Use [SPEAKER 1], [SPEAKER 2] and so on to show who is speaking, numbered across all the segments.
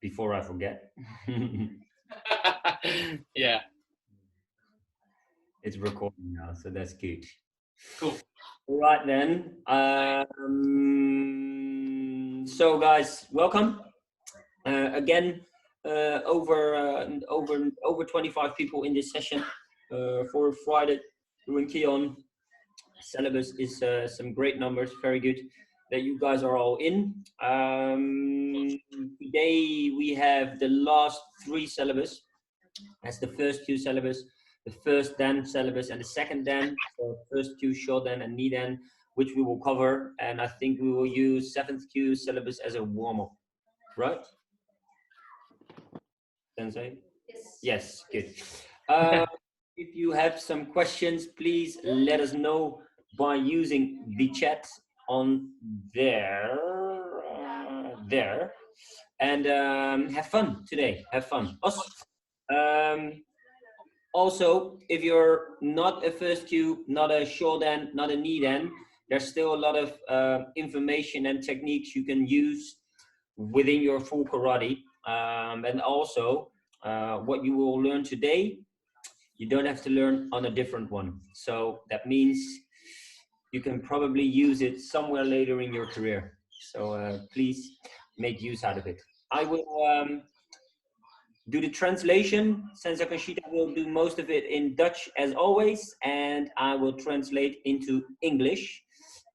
[SPEAKER 1] before I forget.
[SPEAKER 2] Yeah.
[SPEAKER 1] It's recording now, so that's good.
[SPEAKER 2] Cool.
[SPEAKER 1] All right then. So guys, welcome again. Over 25 people in this session for Friday doing Keon. Syllabus is some great numbers, very good that you guys are all in. Today we have the last 3 syllabus. That's the first Q syllabus, the first Dan syllabus, and the second Dan. So first Q Shodan and Nidan, which we will cover, and I think we will use 7th Q syllabus as a warm-up, right? Sensei?
[SPEAKER 3] Yes.
[SPEAKER 1] Yes, good. If you have some questions, please let us know by using the chat on there. And have fun today. Have fun. Also, if you're not a first Q, not a Shodan, not a Nidan, there's still a lot of information and techniques you can use within your full karate. And also, what you will learn today, you don't have to learn on a different one. So that means you can probably use it somewhere later in your career. So please make use out of it. I will do the translation. Sensei Conchita will do most of it in Dutch as always, and I will translate into English.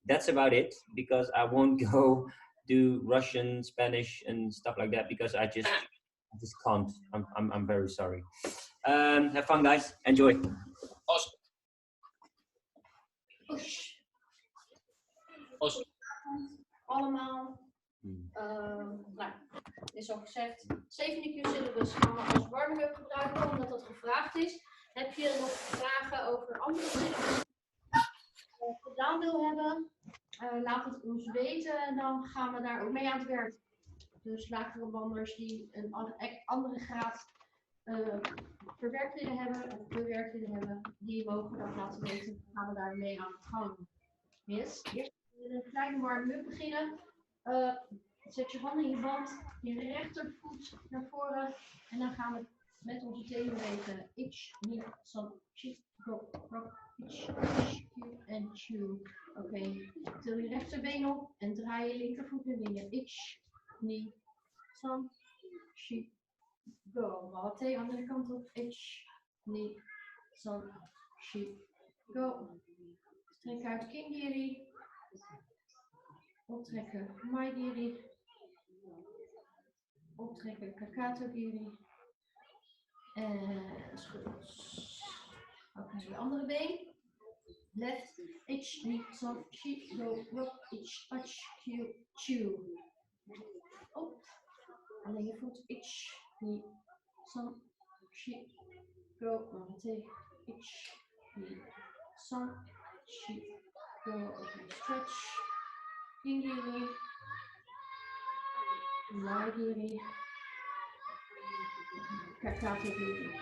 [SPEAKER 1] That's about it, because I won't go do Russian, Spanish, and stuff like that, because I just can't. I'm very sorry. Have fun, guys. Enjoy.
[SPEAKER 2] Awesome. Awesome.
[SPEAKER 3] Allemaal. Nou, is al gezegd. 7e Q syllabus gaan we als warming-up gebruiken, omdat dat gevraagd is. Heb je nog vragen over andere syllabus gedaan wil hebben? Laat het ons weten en dan gaan we daar ook mee aan het werk. Dus lagere banders die een andere graad verwerkt willen hebben of bewerkt willen hebben, die mogen dat laten weten. Dan gaan we daar mee aan de gang. Yes. Eerst met een kleine warming-up beginnen. Zet je handen in je band, je rechtervoet naar voren en dan gaan we met onze tenen bewegen. Ich, ni, san, chi, go, rock, ich, chew en chew. Oké, til je rechterbeen op en draai je linkervoet naar binnen. Ich, ni, san, chi, go. Mate, andere kant op. Ich, ni, san, chi, go. Strek uit Kingiri. Optrekken Maigiri. Optrekken Kakatogiri. En schudels. Oké, de andere been. Left, ich, ni, san, chi, go, rock, ich, ach, q, chew. Op. Alleen je voet, ich, ni, san, chi, go. Mate, ich, ni, san, chi, go. Oké, stretch. Kingiri. Maigiri. Kakatogiri.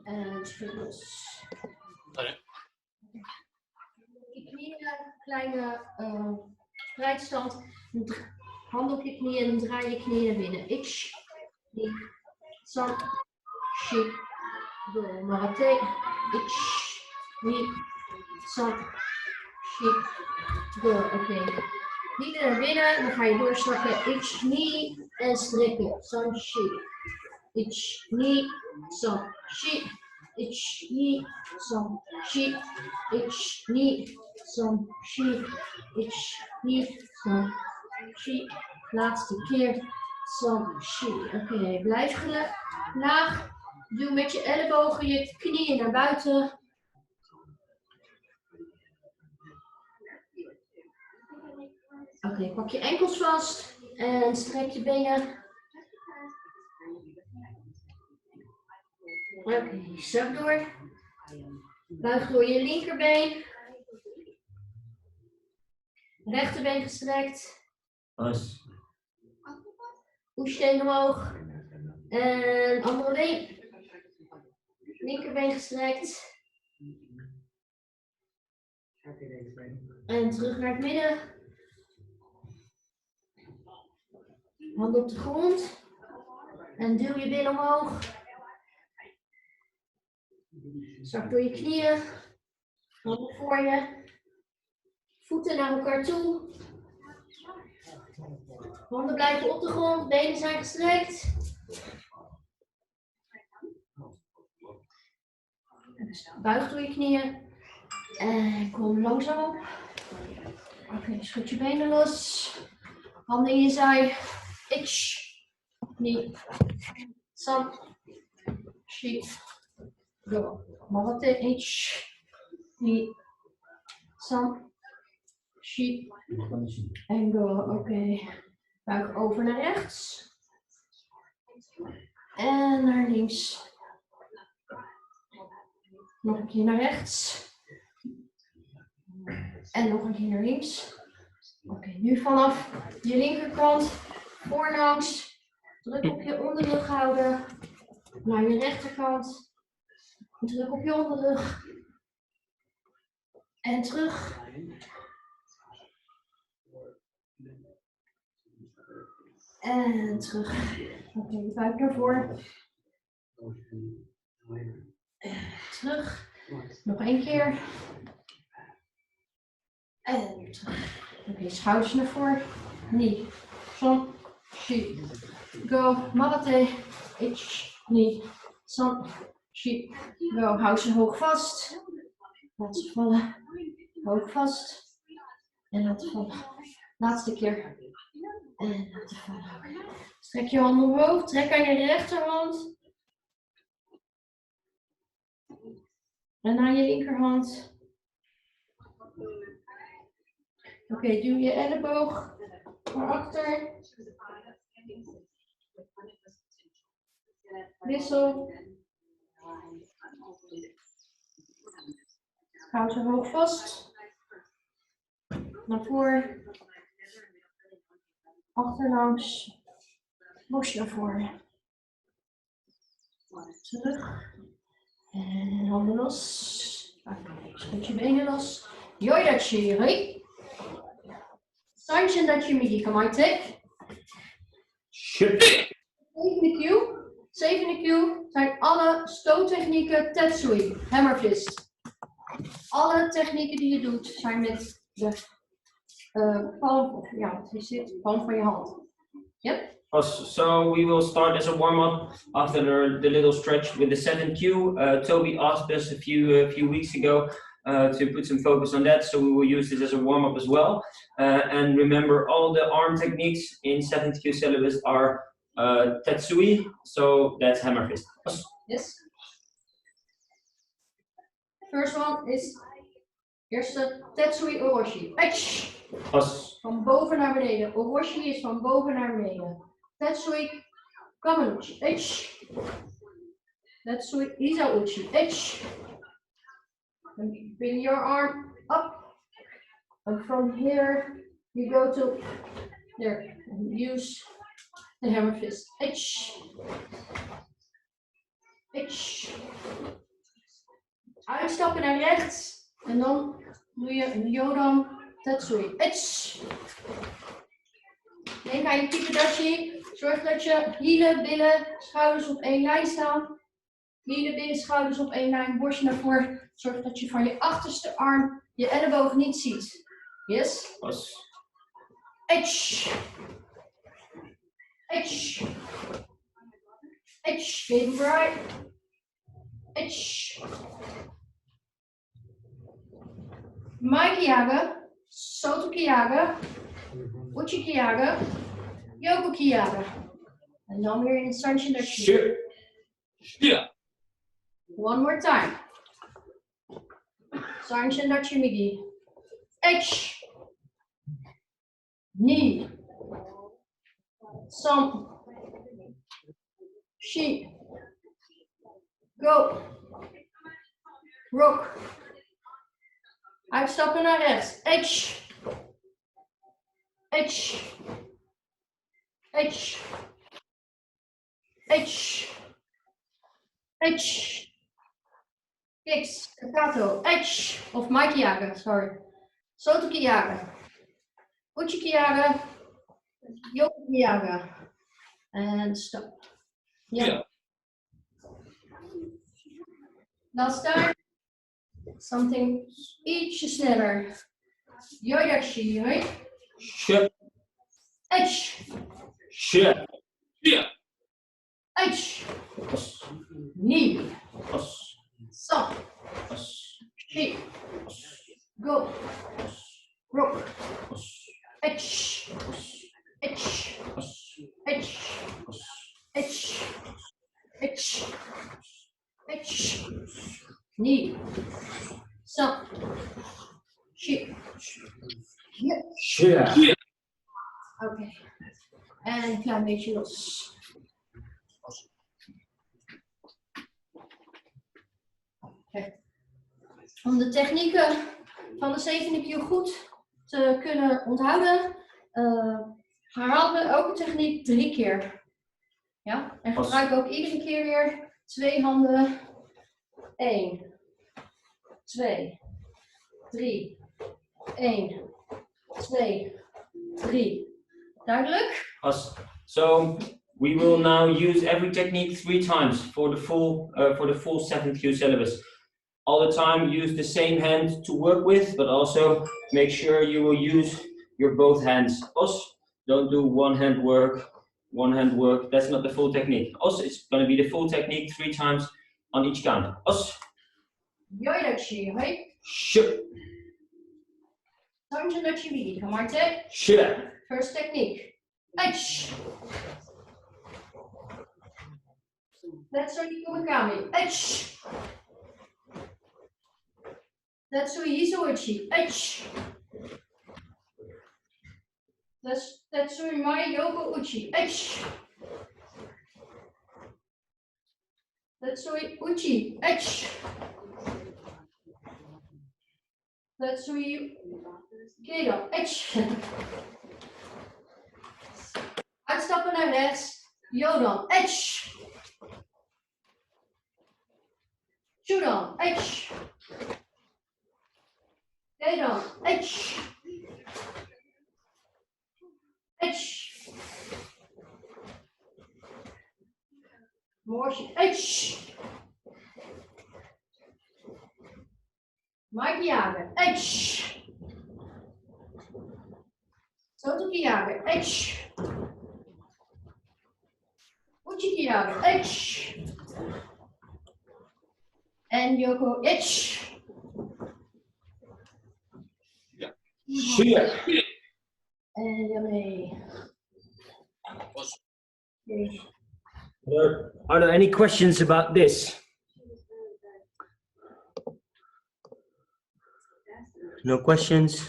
[SPEAKER 3] En schudels. Je knieën, kleine spreidstand. Hand op je knieën en draai je knieën naar binnen. Ich, ni, san, chi, go. Mate. Ich, ni, san, chi, go. Oké. Knieën naar binnen, dan ga je doorzakken. Ich, ni en strekken. San, chi. Ich, ni, san, chi. Ich, ni, san, chi. Ich, ni, san, chi. Ich, ni, san, chi. Laatste keer. San, chi. Oké, blijf laag. Doe met je ellebogen je knieën naar buiten. Oké, pak je enkels vast en strek je benen. Oké, zak door. Buig door je linkerbeen. Rechterbeen gestrekt. Oesteen omhoog. En andere been. Linkerbeen gestrekt. En terug naar het midden. Handen op de grond. En duw je billen omhoog. Zak door je knieën. Handen voor je. Voeten naar elkaar toe. Handen blijven op de grond. Benen zijn gestrekt. Buig door je knieën. En kom langzaam op. Oké, schud je benen los. Handen in je zij. Ich. Ni. San. Shi. Go. Marate. Ich. Ni. San. Shi. En go. Oké. Buig over naar rechts. En naar links. Nog een keer naar rechts. En nog een keer naar links. Oké, nu vanaf je linkerkant voorlangs. Druk op je onderrug houden. Naar je rechterkant. Druk op je onderrug. En terug. En terug. Oké, je buik naar voren. Terug. Nog één keer. En weer terug. Oké, schouders naar voren. Ni. San. Shi. Go. Marate. Ich. Ni. San. Shi. Go. Hou ze hoog vast. Laat ze vallen. Hoog vast. En laat ze vallen. Laatste keer. En laten vallen. Strek je handen omhoog. Trek aan je rechterhand. En aan je linkerhand. Oké, duw je elleboog naar achter. Wissel. Houd ze hoog vast. Naar voren. Achterlangs. Borst naar voren. Terug. En handen los. Schud je benen los. Yoidachi, hoi. Sanchen dat je midi kamaite. Zevende cue zijn alle stoottechnieken tetsui, hammerfist. Alle technieken die je doet zijn met de palm, of ja, wat is dit? Palm van je hand. Yep.
[SPEAKER 1] So we will start as a warm-up after the little stretch with the 7th cue. Toby asked us a few weeks ago to put some focus on that, so we will use this as a warm-up as well. And remember, all the arm techniques in 7th cue syllabus are tetsui, so that's hammer fist.
[SPEAKER 3] Yes. First one is eerste tetsui oroshi. Van boven naar beneden. Oroshi is van boven naar beneden. Tetsui kamanuchi. Tetsui izauchi. And bring your arm up. And from here you go to there and use the hammer fist. Uitstappen naar rechts. En dan doe je een Shodan tetsui. Denk aan je kikudashi. Zorg dat je hielen, billen, schouders op één lijn staan. Hielen, billen, schouders op één lijn. Borst naar voren. Zorg dat je van je achterste arm je elleboog niet ziet. Yes? Even right. Maikiyaga, Sotokiyaga, Uchikiyaga, Yokokiyaga. En dan weer in Sanchen Dashi. One more time. Sanchen Dashi Migi. Ni. San. Shi. Go. Rock. Uitstappen naar rechts. Kicks. Kakato. Of Maikiyaga, sorry. Sotokiyaga. Uchikiyaga. Yokokiyaga. And stop. Ja. Last time. Something ietsje sneller. Yodashi, right?
[SPEAKER 1] Sh.
[SPEAKER 3] H.
[SPEAKER 1] Sh.
[SPEAKER 3] H. Knee. Stop. She. Go. Rock. H. H. H. H. H. H. Knee. Stop. She.
[SPEAKER 1] Sh.
[SPEAKER 3] Oké. En een klein beetje los. Okay. Om de technieken van de zevende Q goed te kunnen onthouden, herhalen we ook de techniek 3 keer. Ja? En gebruik ook iedere keer weer 2 handen. 1, 2, 3, 1, 2, 3. Duidelijk?
[SPEAKER 1] So we will now use every technique 3 times for the full 7th Q syllabus. All the time use the same hand to work with, but also make sure you will use your both hands. Don't do one hand work. That's not the full technique. It's going to be the full technique 3 times on each count.
[SPEAKER 3] Yoidachi, right?
[SPEAKER 1] Sh.
[SPEAKER 3] Sanjanachi Wigi, Kamarte.
[SPEAKER 1] Sh.
[SPEAKER 3] First technique. H. That's how you Kumikami. H. That's how you Isoichi. H. That's how you Meiyo Uchi. H. That's how you Uchi. H. That's how you Kedo. H. Uitstappen naar rechts. Jodan. H. Shodan. H. Nidan. H. H. Morsi. H. Mike Jager. H. Sotoki Jager. H. Uchiki Jager. H. En Yoko. H. En Yame.
[SPEAKER 1] Are there any questions about this? No questions?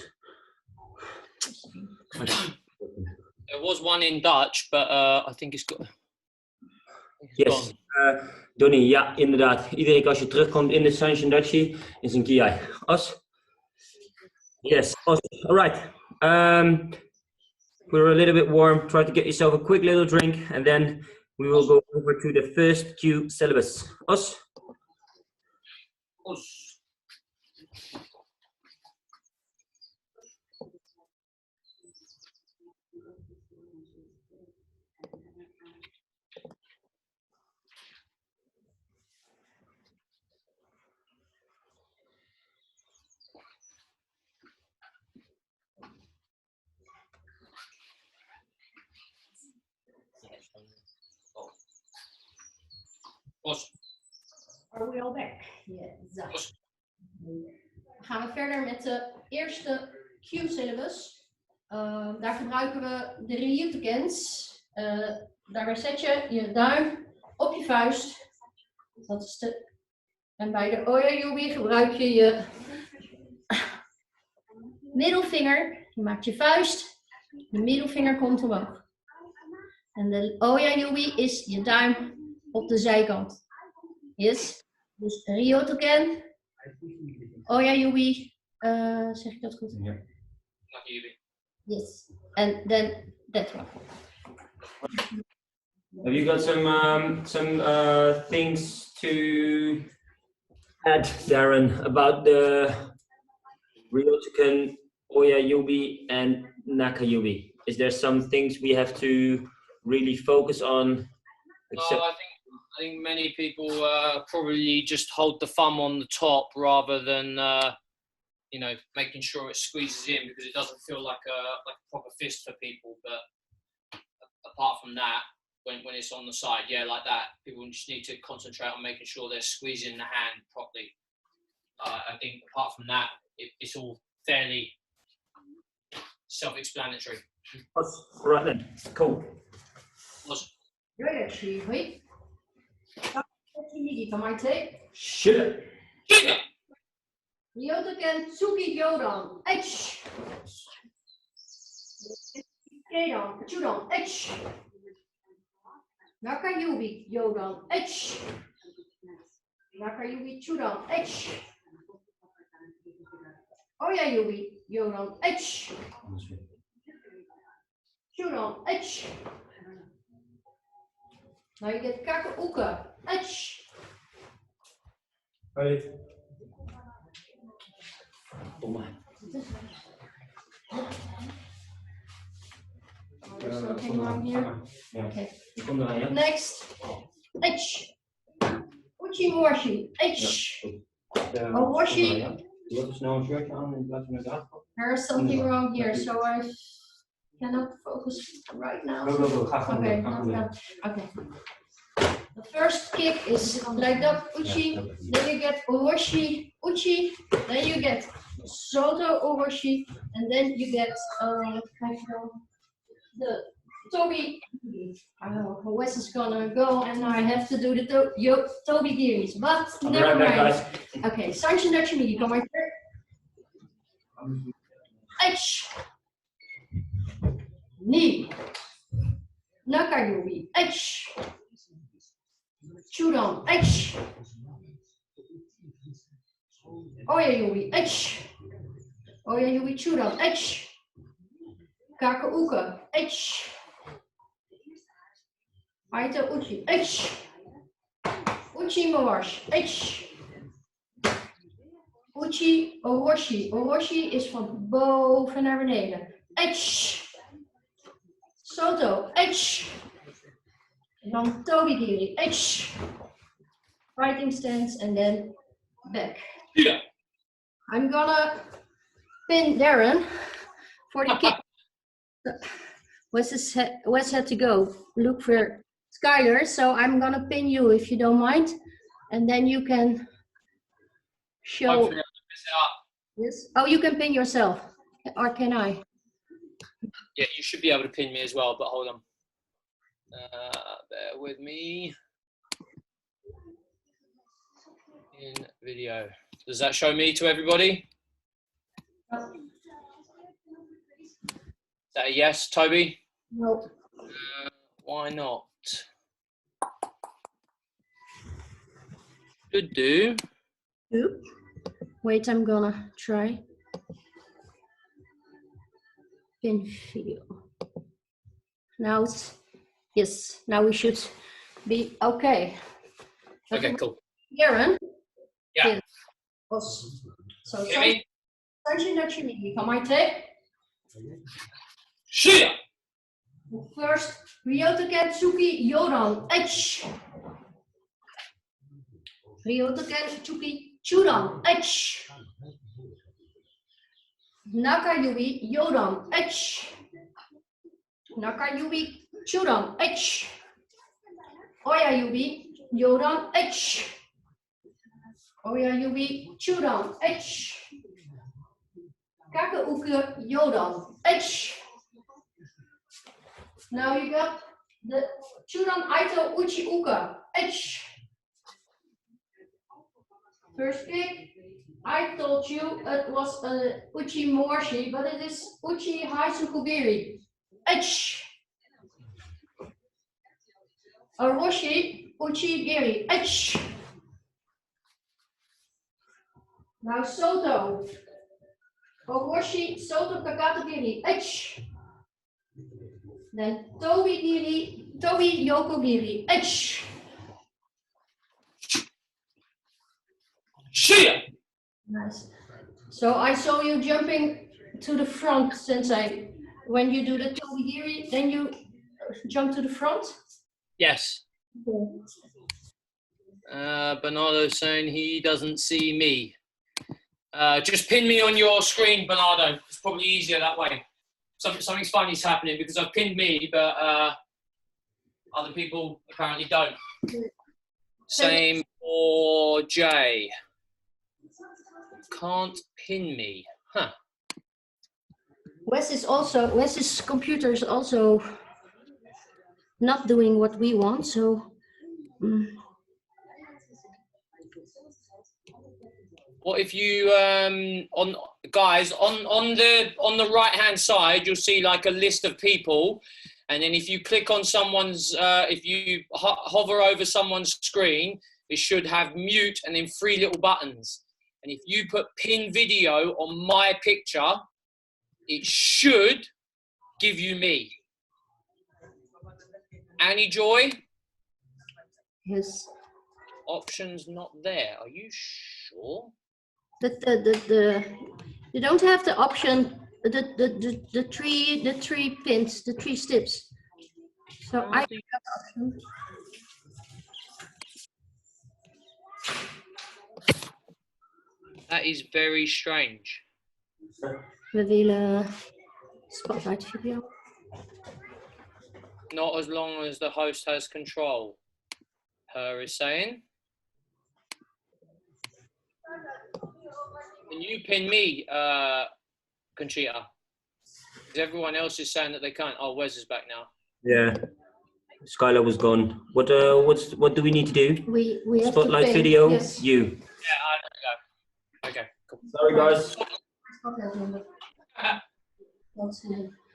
[SPEAKER 2] There was one in Dutch, but I think it's got.
[SPEAKER 1] Yes, Donnie, ja, inderdaad. Iedere keer als je terugkomt in de Sanjindachi is een kiai. Yes, awesome. All right. We're a little bit warm. Try to get yourself a quick little drink, and then we will go over to the first Q syllabus.
[SPEAKER 3] Are we all back? Yes. Dan gaan we verder met de eerste Q-syllabus. Daar gebruiken we de Ryutekens. Daarbij zet je je duim op je vuist. Dat is de... En bij de Oyayubi gebruik je je middelvinger. Je maakt je vuist. De middelvinger komt omhoog. En de Oyayubi is je duim op de zijkant. Yes. Dus Ryutoken. Oyayubi. Zeg ik dat goed?
[SPEAKER 1] Ja.
[SPEAKER 3] Yes. And then that one.
[SPEAKER 1] Have you got some things to add, Darren, about the Ryotoken, Oyayubi, and Nakayubi? Is there some things we have to really focus on?
[SPEAKER 2] No, I think think many people probably just hold the thumb on the top rather than you know, making sure it squeezes in, because it doesn't feel like a proper fist for people. But apart from that, when it's on the side, yeah, like that, people just need to concentrate on making sure they're squeezing the hand properly. I think apart from that, it's all fairly self-explanatory.
[SPEAKER 1] Right then, cool.
[SPEAKER 2] Awesome.
[SPEAKER 3] Great, actually. Wait.
[SPEAKER 1] Shit.
[SPEAKER 3] Ryotoken Tsuki Yodan. H. Keidan. Chudan. H. Nakayubi Yodan. H. Nakayubi Chudan. H. Oyayubi Yodan. H. Shodan. H. Now you get Kaku Uka. H.
[SPEAKER 1] Right. Oh my.
[SPEAKER 3] There's something wrong here.
[SPEAKER 1] Yeah.
[SPEAKER 3] Okay.
[SPEAKER 1] Yeah.
[SPEAKER 3] Next. H. Uchi Morshi. H. Morshi. There's something wrong here, so I cannot focus right now. Okay. Okay. The first kick is like that, Uchi, then you get Oroshi, Uchi, then you get Soto Oroshi, and then you get the Tobi. I don't know how Wes is gonna go, and I have to do the Tobi Giris, but never mind. Okay, Sanction Dutchimigi, come right here. H. Knee. Nakayubi, H. Shodan, H. Oyayubi, H. Oyayubi, Shodan, H. Kakauka, H. Aito Uchi, H. Uchi Mawash, H. Uchi Oroshi. Oroshi is van boven naar beneden. H. Soto, H. En dan Tobi Giri, H. Fighting stance and then back.
[SPEAKER 2] Yeah.
[SPEAKER 3] I'm gonna pin Darren for the kick. Wes had to go look for Skyler, so I'm gonna pin you if you don't mind, and then you can show. Yes. Oh, you can pin yourself, or can I?
[SPEAKER 2] Yeah, you should be able to pin me as well, but hold on. Bear with me. In video. Does that show me to everybody? Is that a yes, Toby?
[SPEAKER 3] No.
[SPEAKER 2] Why not? Should do.
[SPEAKER 3] Oop. Wait, I'm gonna try. Pin video. Now it's, yes, now we should be okay.
[SPEAKER 2] Okay, cool.
[SPEAKER 3] Darren?
[SPEAKER 2] Yeah.
[SPEAKER 3] So,
[SPEAKER 2] Jimmy?
[SPEAKER 3] Sanchi come I take?
[SPEAKER 2] Shia!
[SPEAKER 3] First, Ryotoken Tsuki Yodan, H. Ryotoken Tsuki Chudan, H. Nakayubi Yodan, H. Nakayubi Chudan, H. Oyayubi Yodan, H. Oyayubi Chudan, H. Kakauke Yodan, H. Now you got the Chudan Aito Uchi Uka, H. First kick, I told you it was a Uchi Morshi, but it is Uchi Haisukubiri, H. Oroshi Uchi Giri, H. Now Soto. Oroshi Soto Kakato Giri, H. Then Tobi Giri, Tobi Yoko Giri, H.
[SPEAKER 2] Shia!
[SPEAKER 3] Nice. So I saw you jumping to the front, Sensei. When you do the Tobi Giri, then you jump to the front?
[SPEAKER 2] Yes.
[SPEAKER 3] Okay.
[SPEAKER 2] Bernardo saying he doesn't see me. Just pin me on your screen, Bernardo. It's probably easier that way. Something's funny's happening because I've pinned me, but other people apparently don't. Same for Jay. Can't pin me. Huh.
[SPEAKER 3] Wes's computer is also not doing what we want, so.
[SPEAKER 2] What if you on the right hand side you'll see like a list of people, and then if you click on someone's if you hover over someone's screen, it should have mute and then 3 little buttons, and if you put pin video on my picture, it should give you me. Annie Joy?
[SPEAKER 3] Yes.
[SPEAKER 2] Options not there. Are you sure?
[SPEAKER 3] You don't have the option, the three pins, the 3 steps. So I have that option.
[SPEAKER 2] That is very strange.
[SPEAKER 3] We willen spotlight video.
[SPEAKER 2] Not as long as the host has control. Her is saying. Can you pin me, Conchita? Because everyone else is saying that they can't. Oh, Wes is back now.
[SPEAKER 1] Yeah. Skylar was gone. What do we need to do?
[SPEAKER 3] We have
[SPEAKER 1] spotlight
[SPEAKER 3] to pin,
[SPEAKER 1] video.
[SPEAKER 3] yes.
[SPEAKER 1] You.
[SPEAKER 2] Yeah, I know. Okay, cool.
[SPEAKER 1] Sorry, guys.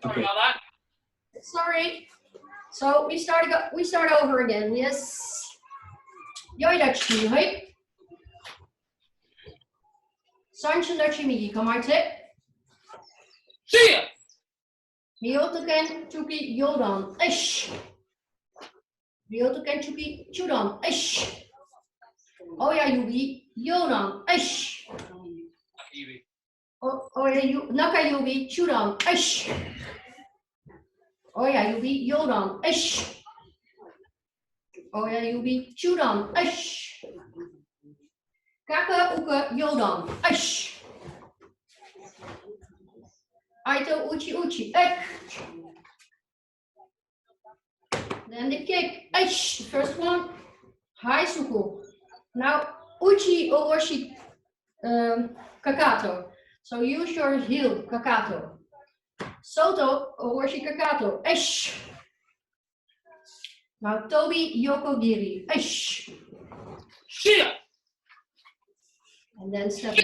[SPEAKER 2] Sorry about that.
[SPEAKER 3] Sorry. So we start over again. Yes. Yoidachi, right? Sancho Nachimi, Kamarte.
[SPEAKER 2] See ya!
[SPEAKER 3] Ryotoken Chuki Yodan. Ish. Ryotoken Chuki Chudan. Ish. Oya Yubi Yodan. Ish. Oya Naka Yubi Chudan. Ish. Oya Yubi Yodan. Ish. Oya Yubi Chudan. Ish. Kaka Uka Yodan. Ish. Aito Uchi Uchi. Ek. Then the kick. Ish. The first one. High Suku. Now Uchi Owashi Kakato. So use your heel, Kakato. Soto Owashi Kakato. Ish. Now Tobi Yokogiri. Ish.
[SPEAKER 2] Shia!
[SPEAKER 3] And then step.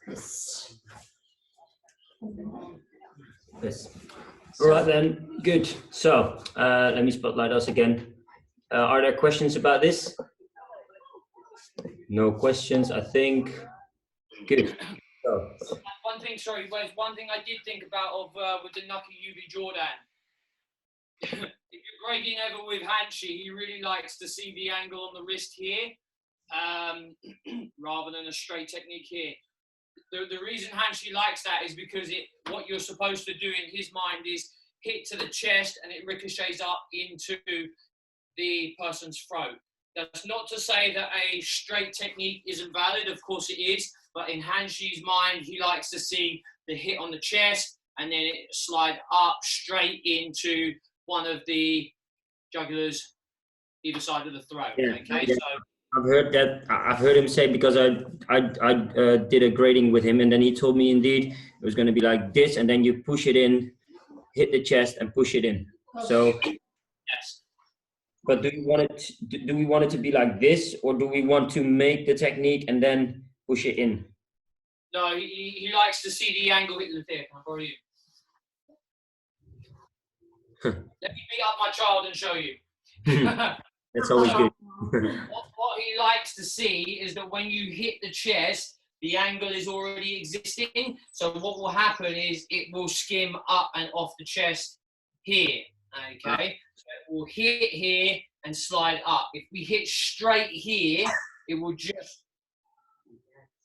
[SPEAKER 3] Yes.
[SPEAKER 1] Yes. All right then. Good. So let me spotlight us again. Are there questions about this? No questions, I think. Good. So.
[SPEAKER 2] One thing, sorry, Wes, one thing I did think about with the Nucky UV Jordan. If you're breaking over with Hanshi, he really likes to see the angle on the wrist here, rather than a straight technique here. The reason Hanshi likes that is because what you're supposed to do in his mind is hit to the chest and it ricochets up into the person's throat. That's not to say that a straight technique isn't valid, of course it is, but in Hanshi's mind, he likes to see the hit on the chest and then it slide up straight into one of the jugulars either side of the throat.
[SPEAKER 1] Yeah,
[SPEAKER 2] okay,
[SPEAKER 1] yeah.
[SPEAKER 2] so
[SPEAKER 1] I've heard that. I've heard him say, because I did a grading with him, and then he told me indeed it was going to be like this, and then you push it in, hit the chest, and push it in. So
[SPEAKER 2] yes.
[SPEAKER 1] But do we want it? Do we want it to be like this, or do we want to make the technique and then push it in?
[SPEAKER 2] No, he likes to see the angle hit the thing. I'll borrow you. Let me beat up my child and show you.
[SPEAKER 1] That's always good.
[SPEAKER 2] What he likes to see is that when you hit the chest, the angle is already existing. So what will happen is it will skim up and off the chest here. Okay, so it will hit here and slide up. If we hit straight here, it will just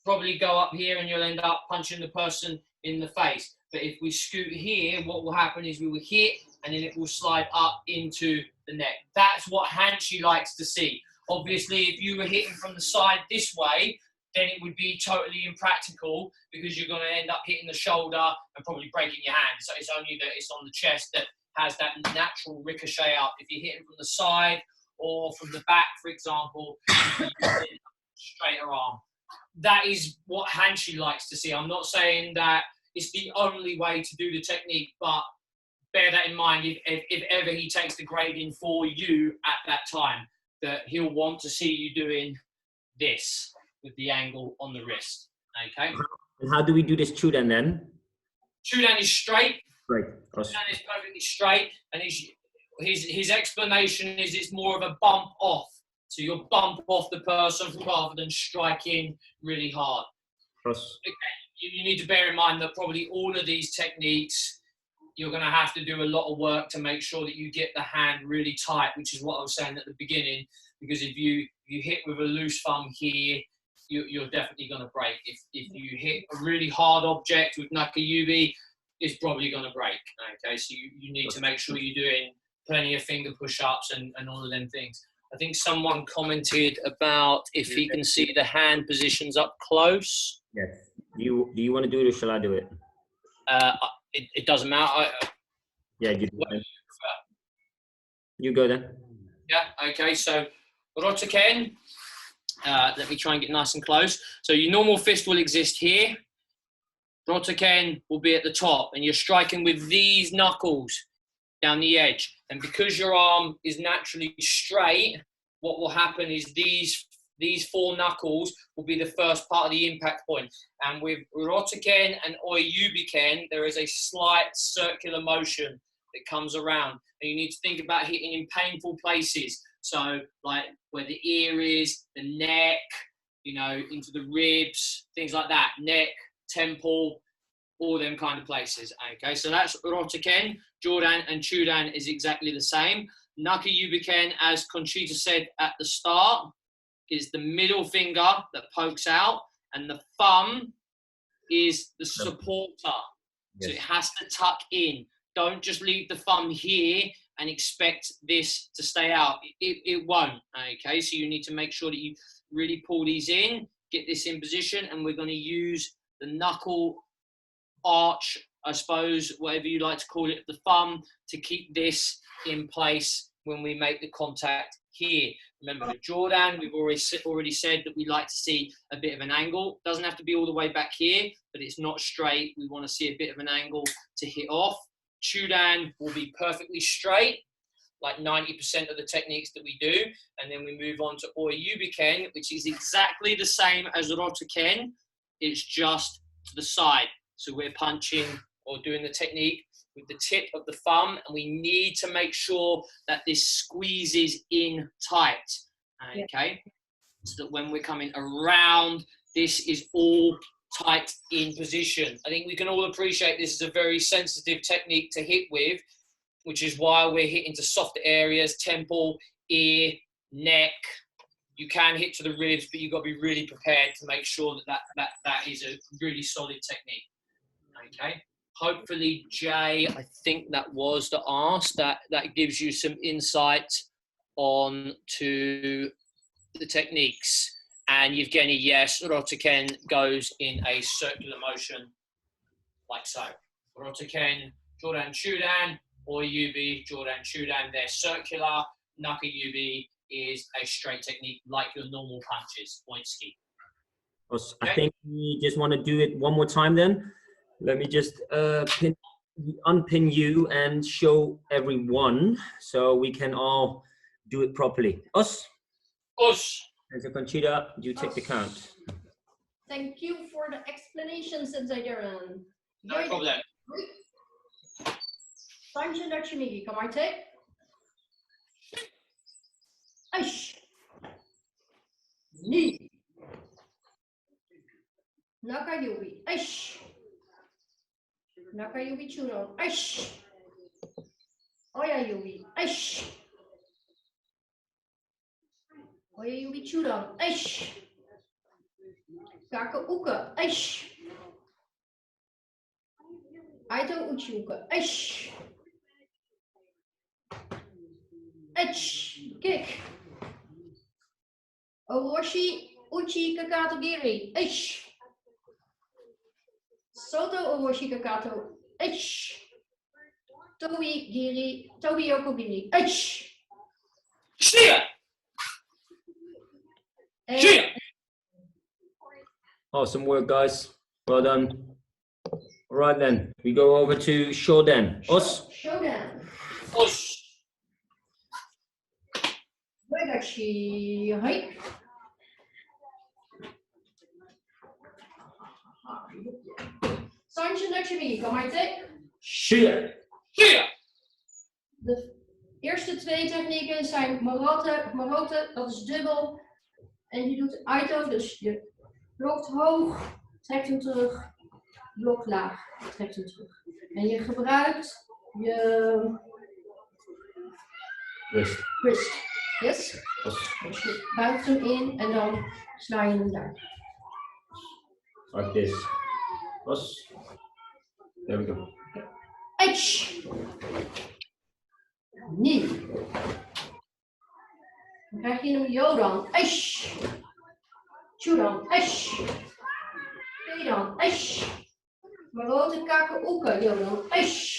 [SPEAKER 2] probably go up here and you'll end up punching the person in the face. But if we scoot here, what will happen is we will hit and then it will slide up into the neck. That's what Hanshi likes to see. Obviously, if you were hitting from the side this way, then it would be totally impractical because you're going to end up hitting the shoulder and probably breaking your hand. So it's only that it's on the chest that has that natural ricochet up. If you're hitting from the side or from the back, for example, you hit straighter arm. That is what Hanshi likes to see. I'm not saying that it's the only way to do the technique, but bear that in mind if ever he takes the grading for you at that time, that he'll want to see you doing this with the angle on the wrist. Okay.
[SPEAKER 1] And how do we do this Shodan then?
[SPEAKER 2] Shodan is straight.
[SPEAKER 1] Right.
[SPEAKER 2] Shodan is perfectly straight, and his explanation is it's more of a bump off. So you'll bump off the person rather than striking really hard. Okay. You need to bear in mind that probably all of these techniques, you're going to have to do a lot of work to make sure that you get the hand really tight, which is what I was saying at the beginning. Because if you hit with a loose thumb here, you're definitely going to break. If you hit a really hard object with Nakayubi, it's probably going to break. Okay, so you need to make sure you're doing plenty of finger push-ups and all of them things. I think someone commented about if he can see the hand positions up close.
[SPEAKER 1] Yes. Do you want to do it or shall I do it?
[SPEAKER 2] It doesn't matter.
[SPEAKER 1] Yeah, you go then.
[SPEAKER 2] Yeah, okay, so Rotoken, let me try and get nice and close. So your normal fist will exist here. Rotoken will be at the top, and you're striking with these knuckles down the edge. And because your arm is naturally straight, what will happen is these four knuckles will be the first part of the impact point. And with Rotoken and Oyubiken, there is a slight circular motion that comes around. And you need to think about hitting in painful places. So like where the ear is, the neck, into the ribs, things like that. Neck, temple, all them kind of places. Okay, so that's Rotoken. Jodan and Shodan is exactly the same. Nakayubiken, as Conchita said at the start, is the middle finger that pokes out, and the thumb is the supporter. Yes. So it has to tuck in. Don't just leave the thumb here and expect this to stay out. It won't, okay? So you need to make sure that you really pull these in, get this in position, and we're going to use the knuckle arch, I suppose, whatever you like to call it, the thumb, to keep this in place when we make the contact here. Remember the Jodan, we've already said that we like to see a bit of an angle. Doesn't have to be all the way back here, but it's not straight. We want to see a bit of an angle to hit off. Shodan will be perfectly straight, like 90% of the techniques that we do. And then we move on to Oyubiken, which is exactly the same as Rotoken. It's just to the side. So we're punching or doing the technique with the tip of the thumb, and we need to make sure that this squeezes in tight, okay? So that when we're coming around, this is all tight in position. I think we can all appreciate this is a very sensitive technique to hit with, which is why we're hitting to softer areas, temple, ear, neck. You can hit to the ribs, but you've got to be really prepared to make sure that is a really solid technique, okay? Hopefully, Jay, I think that was the ask. That gives you some insight on to the techniques. And Yevgeny, yes, Rotoken goes in a circular motion like so. Rotoken, Jodan, Shodan, Oyubi, Jodan, Shodan, they're circular. Nakayubi is a straight technique like your normal punches, Oinski.
[SPEAKER 1] I think we just want to do it one more time then. Let me just unpin you and show everyone so we can all do it properly. Us. And so Conchita, you take the count.
[SPEAKER 3] Thank you for the explanation, Sensei Darren.
[SPEAKER 2] No problem.
[SPEAKER 3] Times in Dutch-Migi, come I take? Aish. Knee. Nakayubi. Aish. Nakayubi Churon. Aish. Oyayubi. Aish. Oyayubi Churon. Aish. Kaka Uka. Aish. Aito Uchiuka. Aish. Edge. Kick. Oroshi Uchi Kakato Giri. Ish. Soto Oroshi Kakato. Ish. Tobi Giri. Tobi Yoko Giri. Ish.
[SPEAKER 2] Shia! Shia!
[SPEAKER 1] Awesome work, guys. Well done. Right then, we go over to Shodan. Os.
[SPEAKER 3] Shodan.
[SPEAKER 2] Os.
[SPEAKER 3] Wadashi. Hai. Sanji Nakshimi, kom maar te.
[SPEAKER 1] Shia.
[SPEAKER 2] Shia!
[SPEAKER 3] De eerste twee technieken zijn Marote, dat is dubbel. En je doet Aito, dus je blokt hoog, trekt hem terug, blokt laag, trekt hem terug. En je gebruikt je wrist. Yes? Dus je buigt hem in en dan sla je hem daar.
[SPEAKER 1] Like this. Os. There we go.
[SPEAKER 3] H. Nu. Dan krijg je een Jodan. H. Shodan. H. Nidan. H. Marote kaken oeken. Jodan. H.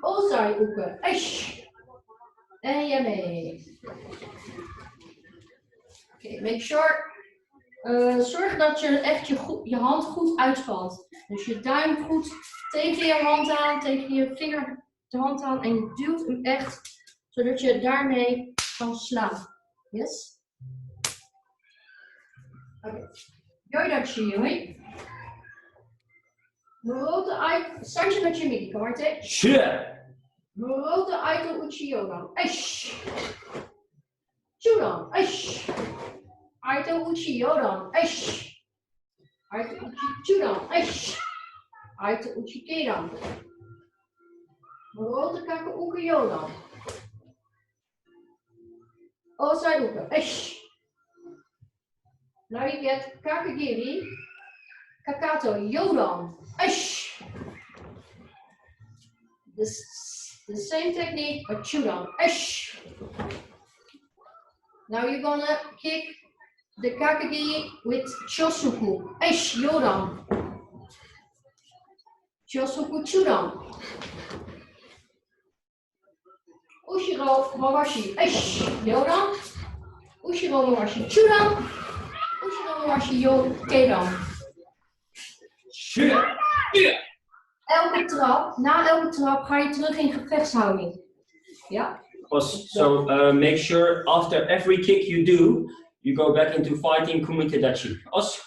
[SPEAKER 3] Ozai oeken. H. En Yame. Oké, make sure. Zorg dat je echt je hand goed uitspant. Dus je duim goed tegen je hand aan, tegen je vinger de hand aan en je duwt hem echt, zodat je daarmee kan slaan. Yes? Oké. Yoidachi, hoi. Marote Aito, Sanji no Chimiki, kom maar te.
[SPEAKER 1] Shia.
[SPEAKER 3] Marote Aito Uchi Yodan. Esh. Shodan. Esh. Aito Uchi Yodan. Esh. Aito Uchi Shodan. Esh. Aito Uchi Kedan. Marote kaken oeken Yodan. Ozai oeken. Esh. Now you get Kakegiri. Kakato Yodan. Esh. The same technique, but Shodan. Esh. Now you're gonna kick the Kakegiri with Chosuku. Esh Yodan. Chosuku Shodan. Ushiro Mawashi. Esh Yodan. Ushiro Mawashi Shodan. Ushiro Mawashi Kedan.
[SPEAKER 1] Shia.
[SPEAKER 3] Na elke trap ga je terug in gevechtshouding. Ja?
[SPEAKER 1] So make sure after every kick you do, you go back into fighting kumite dachi. Os.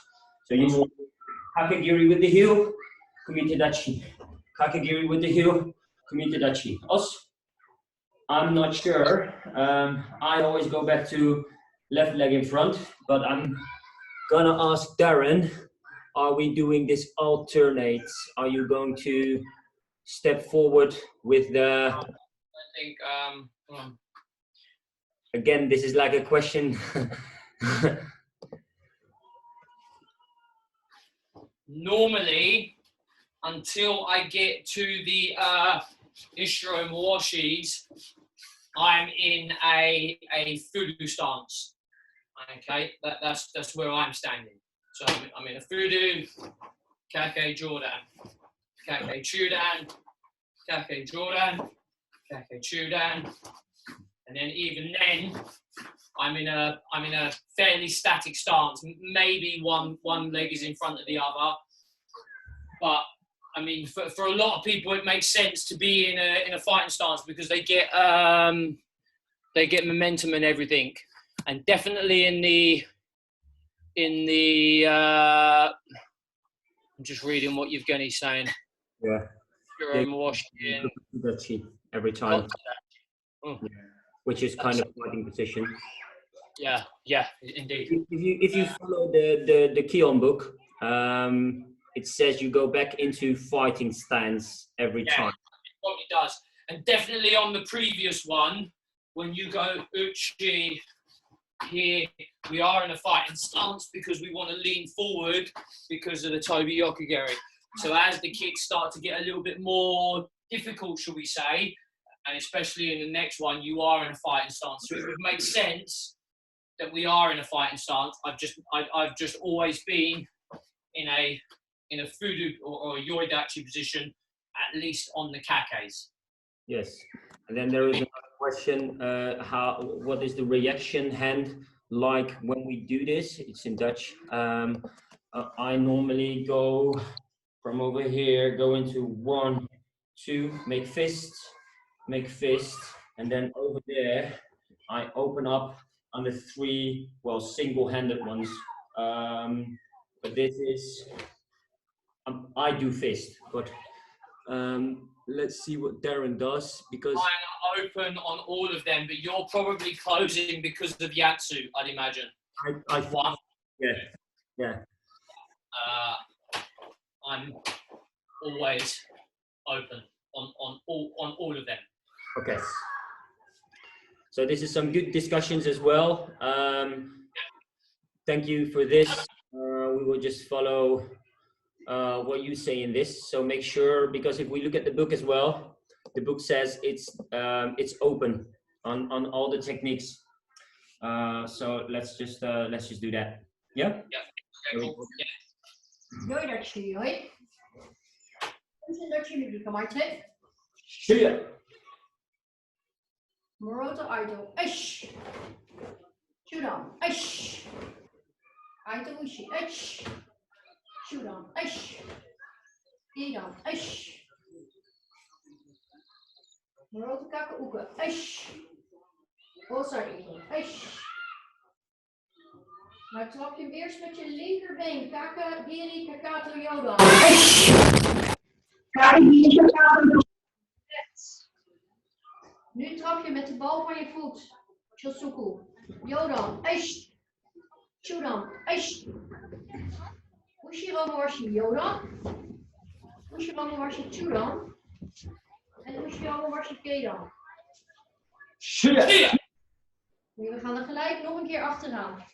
[SPEAKER 1] So you do kakegiri with the heel, kumite dachi. Kakegiri with the heel, kumite dachi. Os. I'm not sure. I always go back to left leg in front, but I'm gonna ask Darren, are we doing this alternates? Are you going to step forward with the...
[SPEAKER 2] I think,
[SPEAKER 1] Again, this is like a question.
[SPEAKER 2] normally, until I get to the Ishiro Mawashis, I'm in a Fudu stance. Okay, that's where I'm standing. So I'm in a Fudu, Kake Jordan, Kake Chudan, Kake Jordan, Kake Chudan, and then even then, I'm in a fairly static stance. Maybe one leg is in front of the other, but I mean, for a lot of people, it makes sense to be in a fighting stance because they get momentum and everything, and definitely in the I'm just reading what Yevgeny's saying.
[SPEAKER 1] Yeah. Every time.
[SPEAKER 2] Oh.
[SPEAKER 1] Yeah. Which is kind of fighting position.
[SPEAKER 2] Yeah, indeed.
[SPEAKER 1] If you follow the Kion book, it says you go back into fighting stance every time.
[SPEAKER 2] It probably does. And definitely on the previous one, when you go Uchi, here we are in a fighting stance because we want to lean forward because of the Tobi Yokogeri. So as the kicks start to get a little bit more difficult, shall we say, and especially in the next one, you are in a fighting stance. So it would make sense that we are in a fighting stance. I've just always been in a fudu or a yoidachi position, at least on the kakes.
[SPEAKER 1] Yes. And then there is another question, what is the reaction hand like when we do this? It's in Dutch. I normally go from over here, go into 1, 2, make fist, and then over there, I open up on the 3, well, single-handed ones. But this is, I do fist, but let's see what Darren does, because
[SPEAKER 2] I'm open on all of them, but you're probably closing because of Yatsu, I'd imagine.
[SPEAKER 1] I yeah.
[SPEAKER 2] I'm always open on all of them.
[SPEAKER 1] Okay. So this is some good discussions as well. Thank you for this. We will just follow what you say in this. So make sure, because if we look at the book as well, the book says it's open on all the techniques. So let's just do that. Yeah.
[SPEAKER 2] Yeah. Okay, cool. Yeah.
[SPEAKER 3] Yoidachi, hoi. Introduction to Kamarte.
[SPEAKER 1] Sure.
[SPEAKER 3] Moroto Aito. Ash. Shodan. Ash. Aito Ushi. Ash. Shodan. Ash. Nidan. Ash. Moroto Kakauka. Ash. Osari. Ash. Nou trap je hem eerst met je linkerbeen. Kaka, Giri, Kakato, Yodan. Nu trap je met de bal van je voet. Shosuku. Yodan. Aish. Shodan. Aish. Ushiro Morshi. Yodan. Ushiro Morshi. Shodan. En Ushiro Morshi. Kedan.
[SPEAKER 1] Sure.
[SPEAKER 3] Nu, we gaan er gelijk nog een keer achteraan.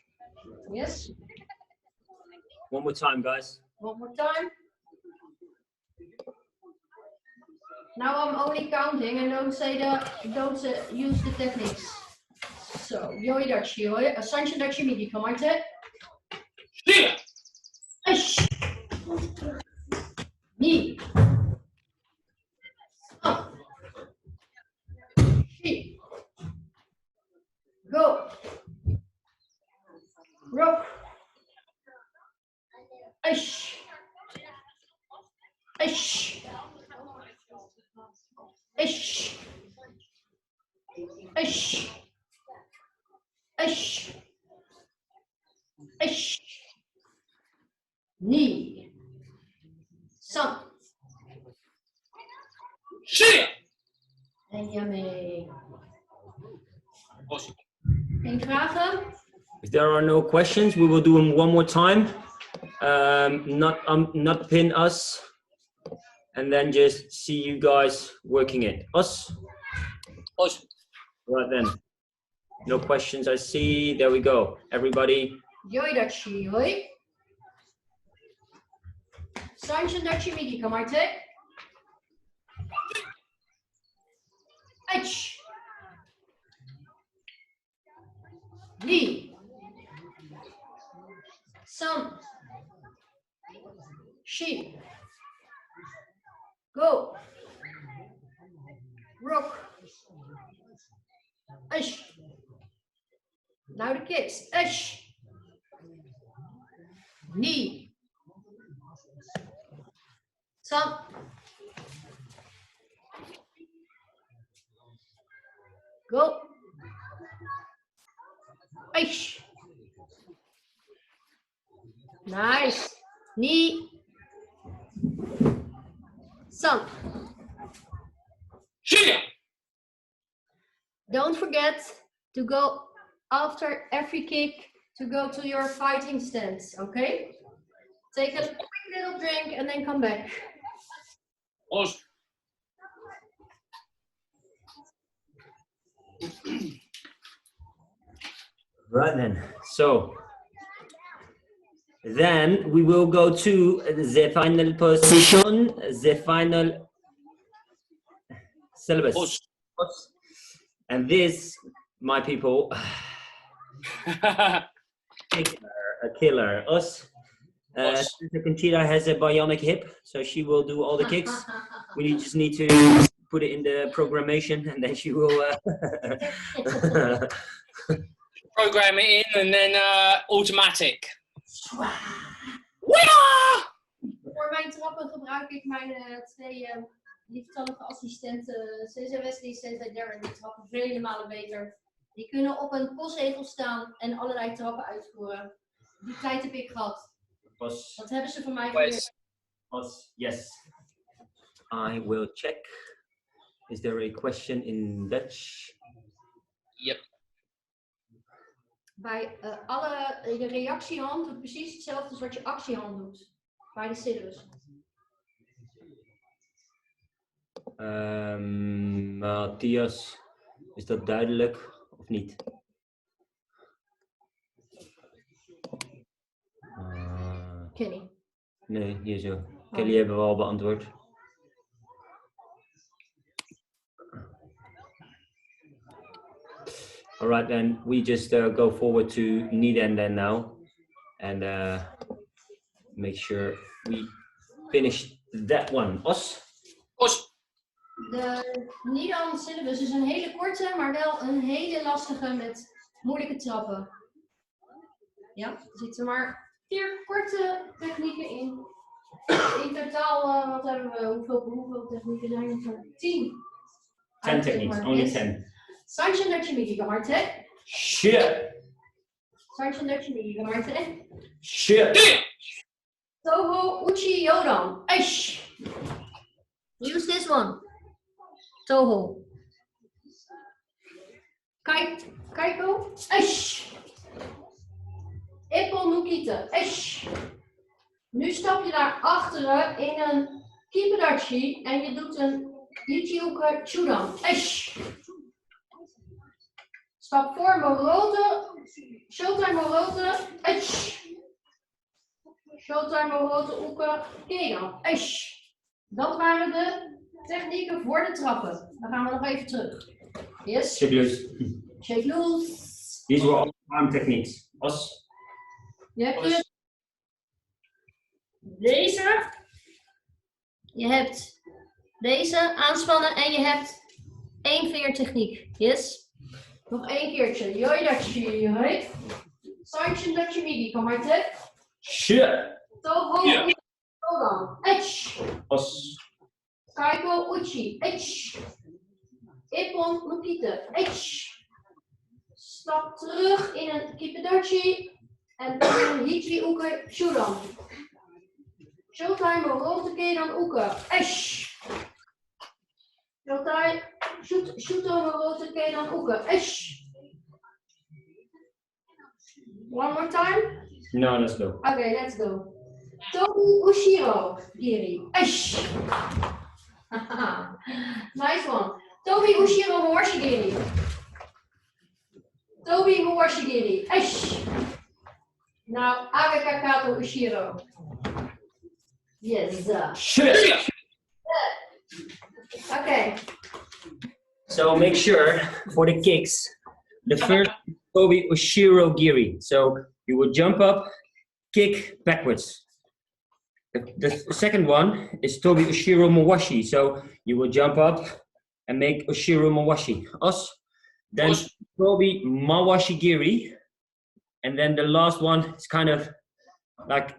[SPEAKER 3] Yes.
[SPEAKER 1] One more time, guys.
[SPEAKER 3] One more time. Now I'm only counting and don't use the techniques. So, yoidachi, Sancho dachi midi, kamarte. Ash. Ni. Up. Shi. Go. Rope. Ash. Ash. Ash. Ash. Ash. Ash. Knee. Sun.
[SPEAKER 2] Shit.
[SPEAKER 3] En Yame.
[SPEAKER 2] Awesome.
[SPEAKER 3] Geen vragen?
[SPEAKER 1] If there are no questions, we will do them one more time. Not pin us, and then just see you guys working it. Us.
[SPEAKER 2] Awesome.
[SPEAKER 1] Right then. No questions. I see. There we go. Everybody.
[SPEAKER 3] Yoidachi, hoi. Sancho dachi midi, kamarte. Ach. Ni. Sun. Shi. Go. Rock. Ash. Now the kicks. Ash. Knee. Sun. Go. Ash. Nice. Knee. Sun. Don't forget to go after every kick to go to your fighting stance, okay? Take a quick little drink and then come back.
[SPEAKER 2] Awesome.
[SPEAKER 1] Right then. So then we will go to the final position, the final syllabus.
[SPEAKER 2] Awesome.
[SPEAKER 1] And this, my people, A killer. Us. Conchita has a bionic hip, so she will do all the kicks. We just need to put it in the programmation, and then she will
[SPEAKER 2] program it in, and then automatic.
[SPEAKER 3] Voor mijn trappen gebruik ik mijn twee lieftallige assistenten, Sensei Wesley, Sensei Darren. Die trappen vele malen beter. Die kunnen op een postzegel staan en allerlei trappen uitvoeren. Die tijd heb ik gehad. Dat hebben ze van mij geleerd.
[SPEAKER 1] Yes. I will check. Is there a question in Dutch?
[SPEAKER 2] Yep.
[SPEAKER 3] Bij je reactiehand doet precies hetzelfde als wat je actiehand doet. Bij de syllabus.
[SPEAKER 1] Matthias, is dat duidelijk of niet?
[SPEAKER 3] Kenny.
[SPEAKER 1] Nee, hier zo. Kelly hebben we al beantwoord. All right, then we just go forward to Nidan then now, and make sure we finish that one. Os.
[SPEAKER 3] De Nidan syllabus is een hele korte, maar wel een hele lastige met moeilijke trappen. Ja, er zitten maar 4 korte technieken in. In totaal, wat hebben we? Hoeveel technieken zijn er? 10.
[SPEAKER 1] 10 techniques, only 10.
[SPEAKER 3] Sanction dat je migi gemaakt hebt.
[SPEAKER 1] Shit.
[SPEAKER 3] Sanction dat je migi gemaakt hebt.
[SPEAKER 1] Shit.
[SPEAKER 3] Toho Uchi Yodan. Eish. Use this one. Toho. Kaiko. Eish. Ippon Nukita. Eish. Nu stap je naar achteren in een Kipedachi en je doet een Ichiuka Shodan. Eish. Stap voor Morote. Showtime Morote. Eish. Showtime Morote Uka Kedan. Eish. Dat waren de technieken voor de trappen. Dan gaan we nog even terug. Yes.
[SPEAKER 1] Shake loose.
[SPEAKER 3] Shake loose.
[SPEAKER 1] These were all arm techniques. Os.
[SPEAKER 3] Je hebt deze. Je hebt deze aanspannen en je hebt 1 vingertechniek. Yes. Nog 1 keertje. Yoidachi. Sanction dachi migi. Kom maar te.
[SPEAKER 1] Shit.
[SPEAKER 3] Toho. Shodan. Etch.
[SPEAKER 1] Os.
[SPEAKER 3] Kaiko Uchi. Etch. Ippon Nukite. Etch. Stap terug in een Kipedachi. En dan een Hichi Uke Shodan. Showtime Morote Kedan Uke. Esh. Showtime Shuto Morote Kedan Uke. Esh. One more time?
[SPEAKER 1] No, let's go.
[SPEAKER 3] Okay, let's go. Tobi Ushiro Giri. Esh. Nice one. Tobi Ushiro Moorshigiri. Tobi Moorshigiri. Esh. Now, Agakakato Ushiro. Yes.
[SPEAKER 1] Shit.
[SPEAKER 3] Okay.
[SPEAKER 1] So make sure for the kicks, the first Tobi Ushiro Giri. So you will jump up, kick backwards. The second one is Tobi Ushiro Mawashi. So you will jump up and make Ushiro Mawashi. Os. Then Tobi Mawashi Giri. And then the last one is kind of like,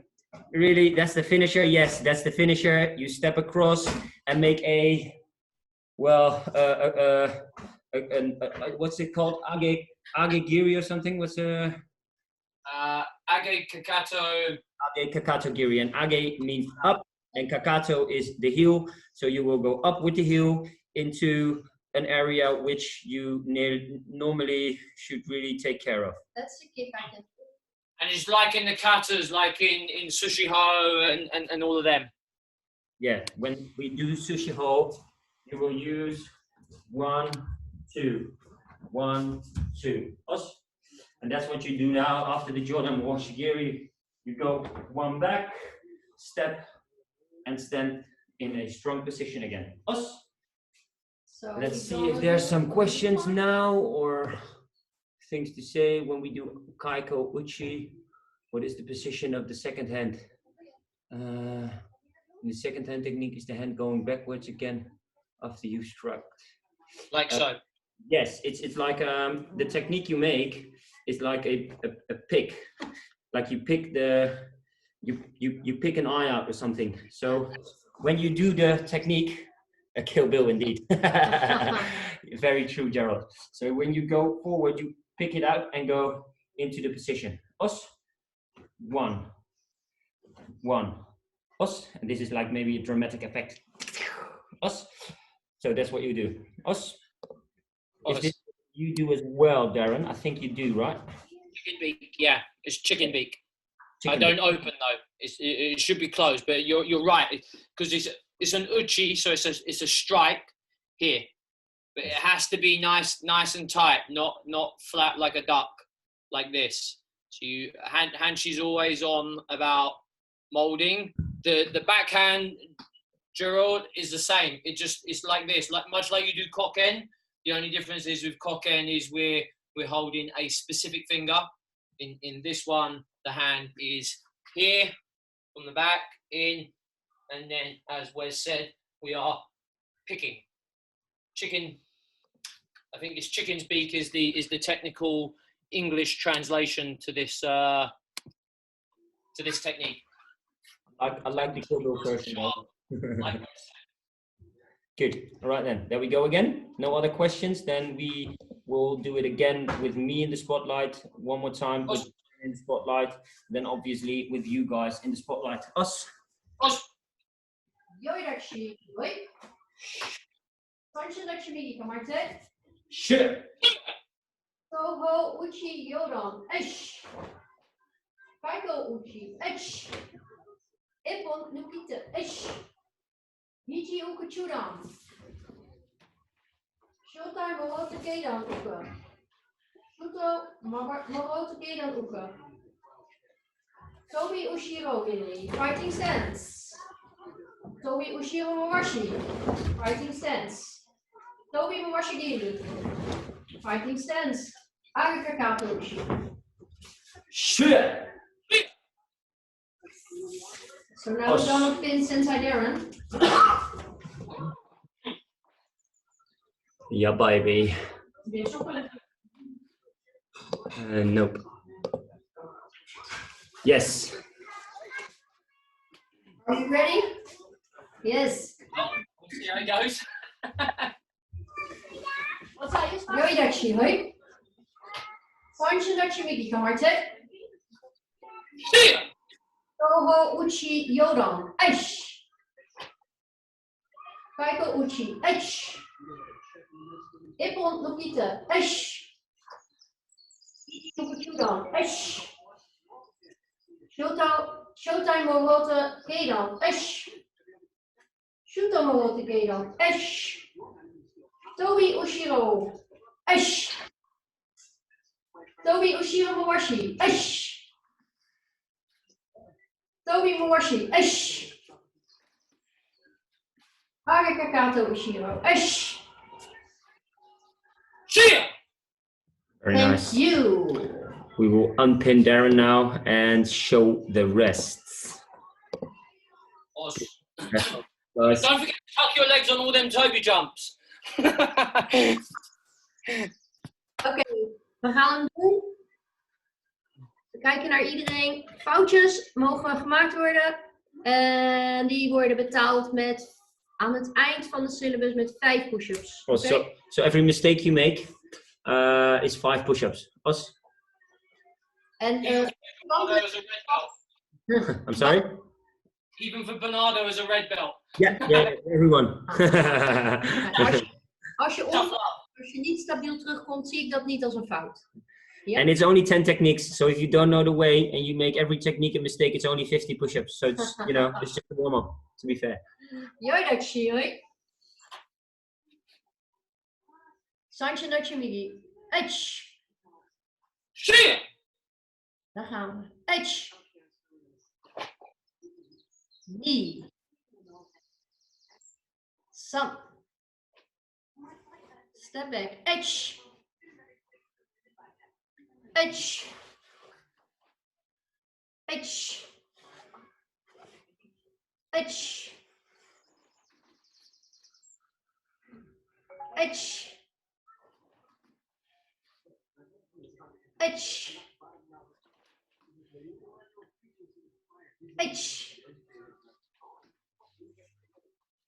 [SPEAKER 1] really, that's the finisher? Yes, that's the finisher. You step across and make a, well, what's it called? Age-giri or something? What's a...
[SPEAKER 2] Age Kakato.
[SPEAKER 1] Age Kakato Giri. And Age means up, and Kakato is the heel. So you will go up with the heel into an area which you normally should really take care of.
[SPEAKER 3] That's the kick I can do.
[SPEAKER 2] And it's like in the katas, like in Sushi Ho and all of them.
[SPEAKER 1] Yeah, when we do Sushi Ho, you will use 1, 2, 1, 2. Os. And that's what you do now after the Jordan Washigiri. You go 1 back, step, and stand in a strong position again. Os.
[SPEAKER 3] So
[SPEAKER 1] let's see if there's some questions now, or things to say when we do Kaiko Uchi. What is the position of the second hand? The second hand technique is the hand going backwards again after you struck.
[SPEAKER 2] Like so.
[SPEAKER 1] Yes, it's like the technique you make is like a pick. Like you pick you pick an eye out or something. So when you do the technique, a Kill Bill indeed. Very true, Gerald. So when you go forward, you pick it out and go into the position. Os, 1, 1. Os, and this is like maybe a dramatic effect. Os. So that's what you do. Os. Is this you do as well, Darren? I think you do, right?
[SPEAKER 2] Chicken beak, yeah. It's chicken beak.
[SPEAKER 1] Chicken
[SPEAKER 2] I don't
[SPEAKER 1] beak.
[SPEAKER 2] open though. It should be closed, but you're right because it's an uchi, so it's a strike here, but it has to be nice and tight, not flat like a duck, like this. So you Hanshi's always on about molding. The backhand, Gerald, is the same. It's like this, like much like you do koken. The only difference is with koken is we're holding a specific finger. In this one, the hand is here from the back in, and then as Wes said, we are picking. Chicken. I think it's chicken's beak is the technical English translation to this technique.
[SPEAKER 1] I like the Kill Bill version.
[SPEAKER 2] Like
[SPEAKER 1] Good. All right then. There we go again. No other questions. Then we will do it again with me in the spotlight one more time. With in the spotlight. Then obviously with you guys in the spotlight. Us.
[SPEAKER 3] Yoidachi, hoi. Sanchi Migi Kamarte.
[SPEAKER 1] Sure.
[SPEAKER 3] Toho Uchi Yodan. Esh. Kaiko Uchi. Esh. Ippon Nukita. Esh. Nichi Ukuchudan. Shodan Morote Kedan Uka. Shuto Morote Kedan Uka. Tobi Ushiro Lily. Fighting stance. Tobi Ushiro Mawashi. Fighting stance. Tobi Mawashi Gilu. Fighting stance. Arikakato Ushi.
[SPEAKER 1] Sure.
[SPEAKER 3] So now we're done with pin Sensei Darren.
[SPEAKER 1] Yeah, baby. Nope. Yes.
[SPEAKER 3] Are you ready? Yes.
[SPEAKER 2] see how it goes.
[SPEAKER 3] Yoidachi, hoi. Sanchi Migi Kamarte. Toho Uchi Yodan. Aish. Kaiko Uchi. Aish. Ippon Nukita. Aish. Yukuchudan. Aish. Shotai Morote Kedan. Aish. Shuto Morote Kedan. Aish. Tobi Ushiro. Aish. Tobi Ushiro Mawashi. Aish. Tobi Mawashi. Aish. Arikakato Ushiro. Aish.
[SPEAKER 1] Very
[SPEAKER 3] Thank
[SPEAKER 1] nice.
[SPEAKER 3] you.
[SPEAKER 1] We will unpin Darren now and show the rest.
[SPEAKER 2] Awesome.
[SPEAKER 1] Guys.
[SPEAKER 2] Don't forget to tuck your legs on all them Toby jumps.
[SPEAKER 3] Oké, we gaan hem doen. We kijken naar iedereen. Foutjes mogen gemaakt worden. En die worden betaald met aan het eind van de syllabus met 5 push-ups.
[SPEAKER 1] Oh,
[SPEAKER 3] Okay?
[SPEAKER 1] so every mistake you make is 5 push-ups. Us?
[SPEAKER 3] En
[SPEAKER 2] Bernardo is a red belt.
[SPEAKER 1] I'm sorry?
[SPEAKER 2] Even for Bernardo as a red belt.
[SPEAKER 1] Yeah, everyone.
[SPEAKER 3] als je niet stabiel terugkomt, zie ik dat niet als een fout. Yeah?
[SPEAKER 1] And it's only 10 techniques. So if you don't know the way and you make every technique a mistake, it's only 50 push-ups. So it's, you know, it's just a warm-up, to be fair.
[SPEAKER 3] Yoidachi, hoi. Sanchi Migi. Etch.
[SPEAKER 2] Shit!
[SPEAKER 3] Daar gaan we. Etch. Ni. San. Step back. Etch. H. H. H. H. H. H.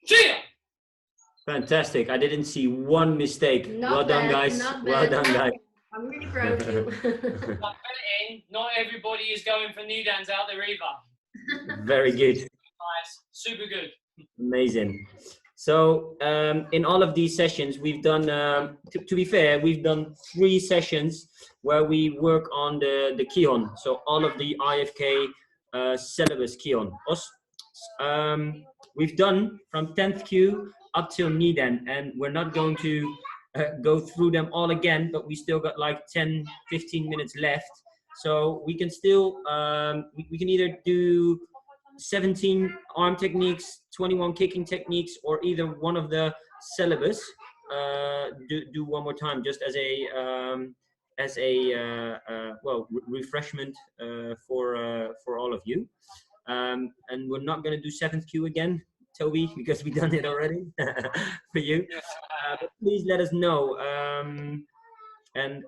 [SPEAKER 2] Cheer!
[SPEAKER 1] Fantastic. I didn't see one mistake.
[SPEAKER 3] Not
[SPEAKER 1] Well done,
[SPEAKER 3] bad,
[SPEAKER 1] guys.
[SPEAKER 3] not
[SPEAKER 1] Well
[SPEAKER 3] bad.
[SPEAKER 1] done, guys.
[SPEAKER 3] I'm really proud of you.
[SPEAKER 2] Not everybody is going for Nidans out there either.
[SPEAKER 1] Very good.
[SPEAKER 2] Nice. Super good.
[SPEAKER 1] Amazing. So in all of these sessions, we've done, to be fair, we've done 3 sessions where we work on the Kihon. So all of the IFK syllabus Kihon. We've done from 10th Q up till Nidan, and we're not going to go through them all again, but we still got like 10, 15 minutes left. So we can still, we can either do 17 arm techniques, 21 kicking techniques, or either one of the syllabus. Do one more time, just as a refreshment for all of you. And we're not going to do 7th Q again, Toby, because we've done it already for you. But please let us know. And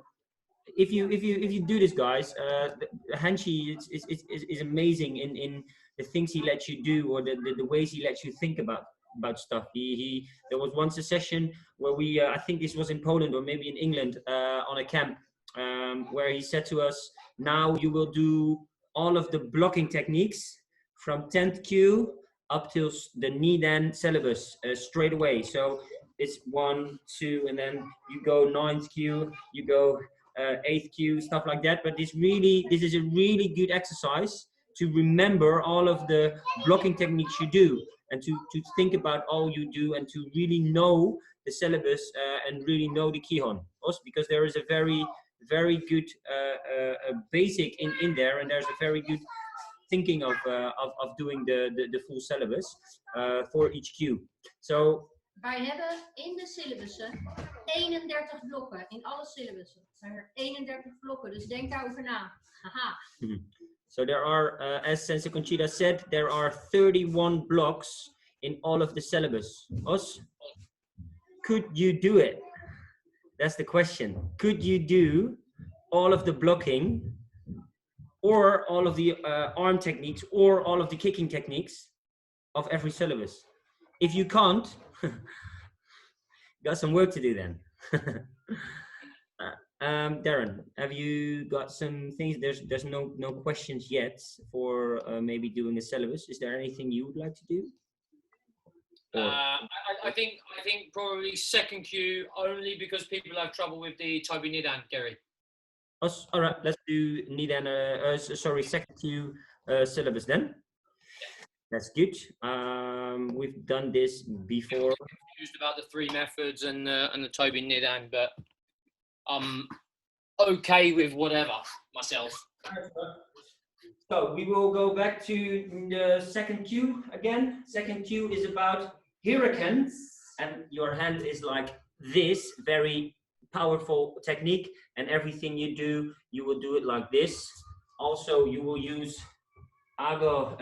[SPEAKER 1] if you do this, guys, Hanshi is amazing in the things he lets you do, or the ways he lets you think about stuff. There was once a session where we I think this was in Poland or maybe in England on a camp where he said to us, now you will do all of the blocking techniques from 10th Q up till the Nidan syllabus straight away. So it's 1, 2, and then you go 9th Q, you go 8th Q, stuff like that. But this is a really good exercise to remember all of the blocking techniques you do, and to think about all you do, and to really know the syllabus and really know the Kihon. Also because there is a very, very good basic in there, and there's a very good thinking of doing the full syllabus for each Q. So
[SPEAKER 3] Wij hebben in de syllabussen 31 blokken, in alle syllabussen. Er zijn er 31 blokken, dus denk daarover na. Haha.
[SPEAKER 1] So there are, as Sensei Conchita said, there are 31 blocks in all of the syllabus. Could you do it? That's the question. Could you do all of the blocking, or all of the arm techniques, or all of the kicking techniques of every syllabus? If you can't, you got some work to do then. Darren, have you got some things? There's no questions yet for maybe doing a syllabus. Is there anything you would like to do?
[SPEAKER 2] I think probably 2nd Q, only because people have trouble with the Toby Nidan, Gary.
[SPEAKER 1] All right, let's do Nidan. Sorry, 2nd Q syllabus then. That's good. We've done this before.
[SPEAKER 2] I'm confused about the 3 methods and the Toby Nidan, but I'm okay with whatever myself.
[SPEAKER 1] So we will go back to the 2nd Q again. 2nd Q is about hurricane, and your hand is like this, very powerful technique, and everything you do, you will do it like this. Also, you will use Ago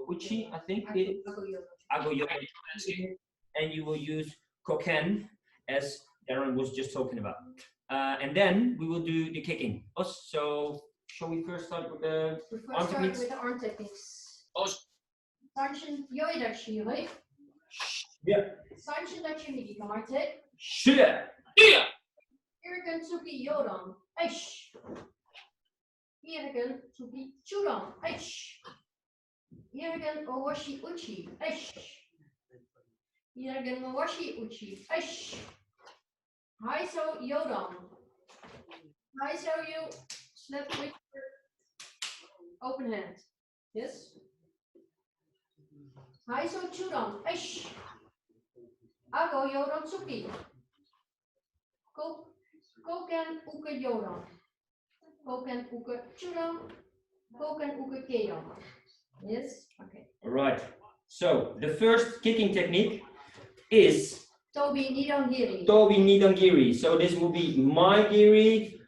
[SPEAKER 1] Uchi, I think. Ago Yodo. And you will use Koken, as Darren was just talking about. And then we will do the kicking. So, shall we first start with the arm techniques?
[SPEAKER 3] With the arm techniques. Sanchen Yoida Shiri.
[SPEAKER 1] Yeah.
[SPEAKER 3] Sanchen that you need, Martin.
[SPEAKER 1] Sure.
[SPEAKER 2] Yeah.
[SPEAKER 3] Irigan Tsuki Yodan. Aish. Irigan Tsuki Chudan. Aish. Irigan Owashi Uchi. Aish. Irigan Owashi Uchi. Aish. Haiso Yodan. Haiso you slap with your open hand. Yes. Haiso Chudan. Aish. Ago Yodan Tsuki. Koken Uke Yodan. Koken Uke Chudan. Koken Uke Kedan. Yes? Okay.
[SPEAKER 1] Right. So the first kicking technique is
[SPEAKER 3] Toby Nidan Giri.
[SPEAKER 1] Toby Nidan Giri. So this will be my giri,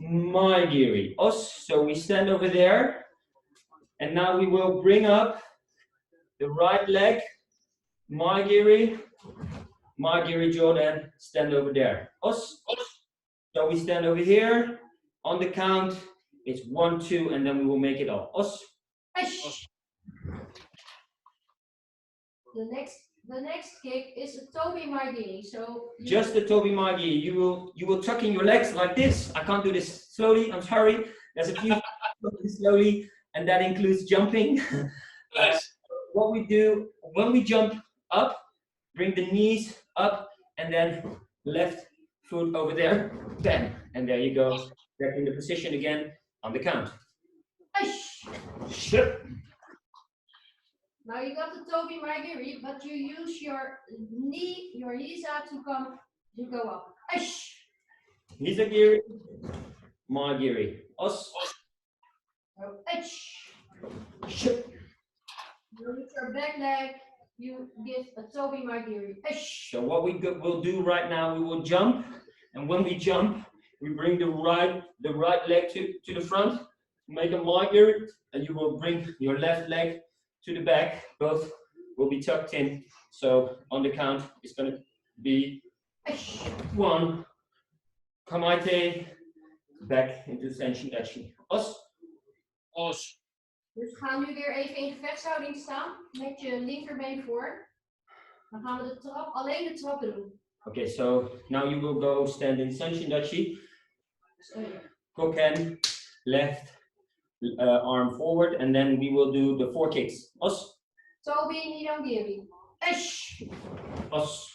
[SPEAKER 1] Maigiri. Os. So we stand over there. And now we will bring up the right leg. Maigiri. Maigiri Jodan. Stand over there. Os. So we stand over here. On the count, it's 1, 2, and then we will make it all. Os.
[SPEAKER 3] Ash. The next kick is a Tobi Maigiri. So
[SPEAKER 1] just the Tobi Maigiri. You will tuck in your legs like this. I can't do this slowly. I'm sorry. There's a few slowly, and that includes jumping. What we do when we jump up, bring the knees up, and then left foot over there. Bam, and there you go. Back in the position again on the count.
[SPEAKER 3] Ash.
[SPEAKER 1] Ship.
[SPEAKER 3] Now you got the Tobi Maigiri, but you use your knees out to go up. Ash.
[SPEAKER 1] Nizagiri. Maigiri. Os.
[SPEAKER 3] Ash.
[SPEAKER 1] Ship.
[SPEAKER 3] With your back leg, you give a Tobi Maigiri. Ash.
[SPEAKER 1] So what we'll do right now, we will jump, and when we jump, we bring the right leg to the front, make a Maigiri, and you will bring your left leg to the back. Both will be tucked in. So on the count, it's going to be 1, Kamaite, back into Sensei Dachi. Os.
[SPEAKER 2] Os.
[SPEAKER 3] Dus we gaan nu weer even in gevechtshouding staan, met je linkerbeen voor. Dan gaan we alleen de trappen doen.
[SPEAKER 1] Okay, so now you will go stand in Sensei Dachi. Koken, left arm forward, and then we will do the 4 kicks. Os.
[SPEAKER 3] Tobi Nidan Giri. Ash.
[SPEAKER 1] Os.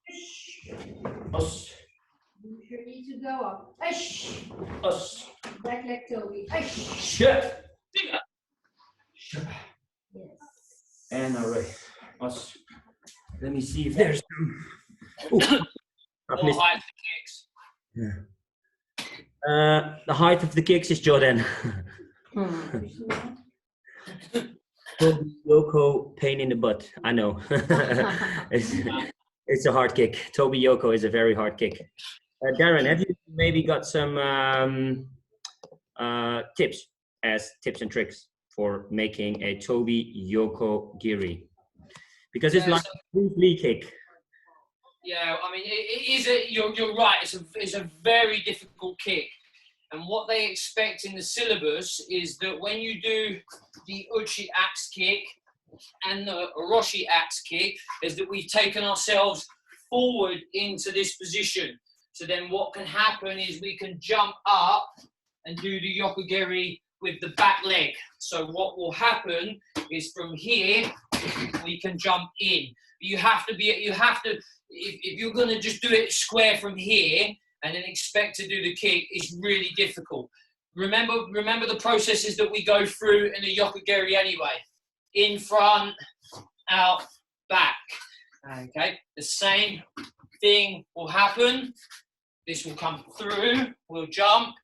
[SPEAKER 3] Ash.
[SPEAKER 1] Os.
[SPEAKER 3] Use your knee to go up. Ash.
[SPEAKER 1] Os.
[SPEAKER 3] Back leg Tobi. Ash.
[SPEAKER 1] Shut.
[SPEAKER 3] Yes.
[SPEAKER 1] And alright. Os. Let me see if there's some.
[SPEAKER 2] What height of the kicks?
[SPEAKER 1] Yeah. The height of the kicks is Shodan. Yoko, pain in the butt. I know. it's a hard kick. Tobi Yoko is a very hard kick. Darren, have you maybe got some tips and tricks for making a Tobi Yoko Giri? Because it's like a Bruce Lee kick.
[SPEAKER 2] Yeah, I mean, it is you're right. It's a very difficult kick, and what they expect in the syllabus is that when you do the Uchi axe kick and the Oroshi axe kick, is that we've taken ourselves forward into this position. So then what can happen is we can jump up and do the Yokogiri with the back leg. So what will happen is from here we can jump in. You have to if you're going to just do it square from here and then expect to do the kick, it's really difficult. Remember the processes that we go through in the Yokogiri anyway. In front, out, back. Okay, the same thing will happen. This will come through, we'll jump,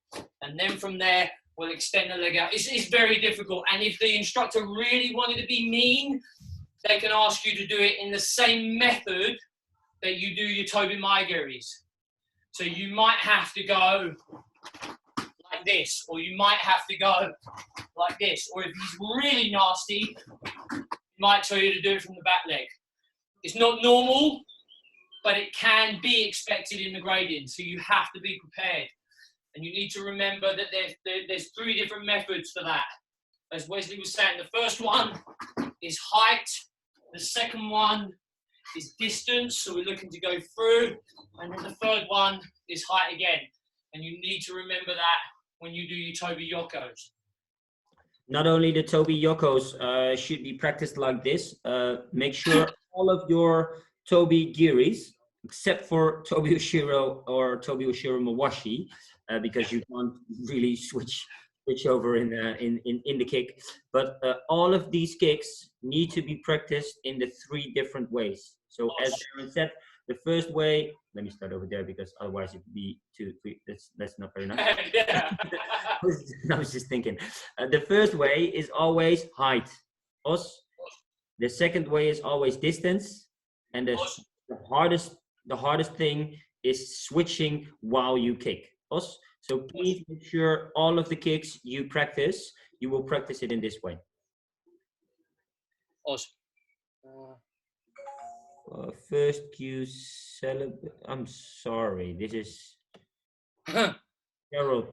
[SPEAKER 2] and then from there, we'll extend the leg out. It's very difficult, and if the instructor really wanted to be mean, they can ask you to do it in the same method that you do your Tobi Maigiris. So you might have to go like this, or you might have to go like this, or if he's really nasty, he might tell you to do it from the back leg. It's not normal, but it can be expected in the grading, so you have to be prepared. And you need to remember that there's 3 different methods for that. As Wesley was saying, the first one is height, the second one is distance, so we're looking to go through, and then the third one is height again. And you need to remember that when you do your Tobi Yokos.
[SPEAKER 1] Not only the Tobi Yokos should be practiced like this, make sure all of your Tobi Giris, except for Tobi Ushiro or Tobi Ushiro Mawashi, because you can't really switch over in the kick. But all of these kicks need to be practiced in the 3 different ways. So as Darren said, the first way, let me start over there because otherwise it would be 2, 3. That's not very nice.
[SPEAKER 2] Yeah.
[SPEAKER 1] I was just thinking. The first way is always height. Os. The second way is always distance, and the hardest thing is switching while you kick. Os. So please make sure all of the kicks you practice, you will practice it in this way.
[SPEAKER 2] Os.
[SPEAKER 1] First cue syllabus. I'm sorry, this is Harold.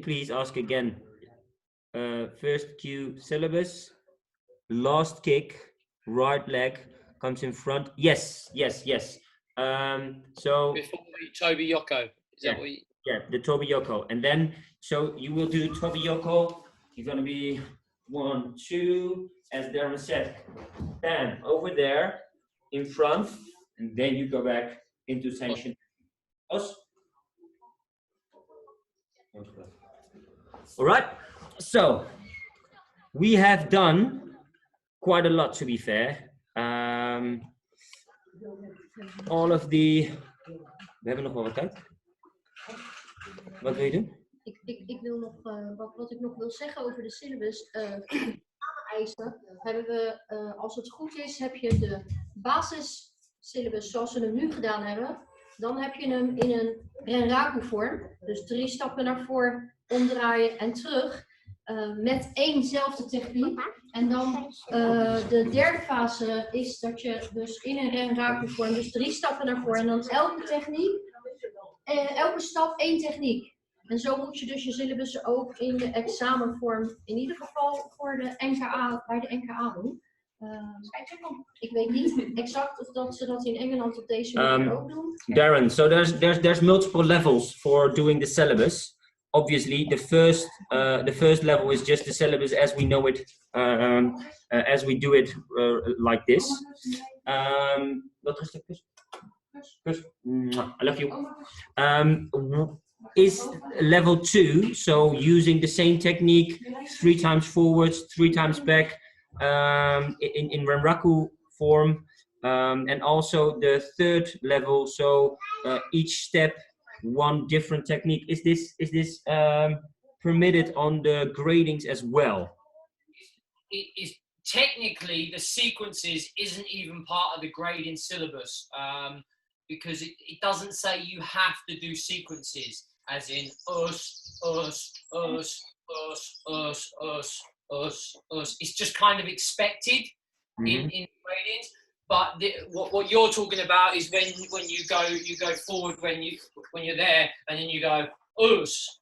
[SPEAKER 1] Please ask again. First cue syllabus. Last kick, right leg comes in front. Yes. So
[SPEAKER 2] before Toby Yoko. Is that what you...
[SPEAKER 1] Yeah, the Toby Yoko. And then, so you will do Toby Yoko. You're going to be 1, 2, as Darren said, bam, over there in front. And then you go back into sanction. Os. All right. So we have done quite a lot, to be fair. All of the... We hebben nog wel wat tijd. Wat wil je doen?
[SPEAKER 3] Ik wil nog, wat ik nog wil zeggen over de syllabus. Eisen hebben we, als het goed is, heb je de basissyllabus zoals we hem nu gedaan hebben. Dan heb je hem in een renraku vorm. Dus 3 stappen naar voren, omdraaien en terug. Met éénzelfde techniek. En dan de derde fase is dat je dus in een renraku vorm, dus 3 stappen naar voren. En dan elke stap 1 techniek. En zo moet je dus je syllabus ook in de examenvorm, in ieder geval voor de NKA, bij de NKA doen. Ik weet niet exact of dat ze dat in Engeland op deze manier ook doen.
[SPEAKER 1] Darren, so there's multiple levels for doing the syllabus. Obviously, the first level is just the syllabus as we know it, as we do it like this. I love you. Is level 2, so using the same technique 3 times forwards, 3 times back, in renraku form, and also the 3rd level, so each step 1 different technique. Is this permitted on the gradings as well?
[SPEAKER 2] It is technically the sequences isn't even part of the grading syllabus, because it doesn't say you have to do sequences, as in us. It's just kind of expected in gradings. But what you're talking about is when you go forward when you're there, and then you go us,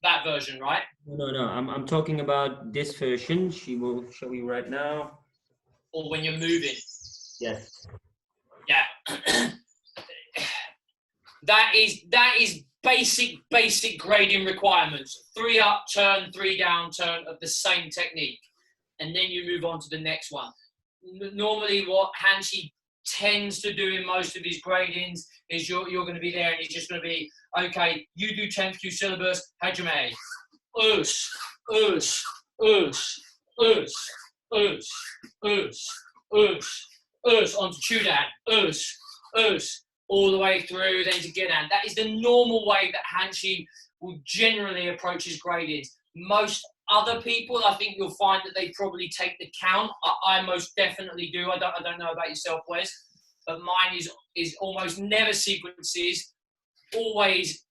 [SPEAKER 2] that version, right?
[SPEAKER 1] No. I'm talking about this version. She will show you right now.
[SPEAKER 2] Or when you're moving.
[SPEAKER 1] Yes.
[SPEAKER 2] Yeah. that is basic grading requirements. 3 up, turn, 3 down, turn of the same technique. And then you move on to the next one. Normally what Hanshi tends to do in most of his gradings is you're going to be there and he's just going to be, okay, you do 10th Q syllabus, Hajime. Onto Shodan, all the way through, then to Gidan. That is the normal way that Hanshi will generally approach his gradings. Most other people, I think you'll find that they probably take the count. I most definitely do. I don't know about yourself, Wes, but mine is almost never sequences, always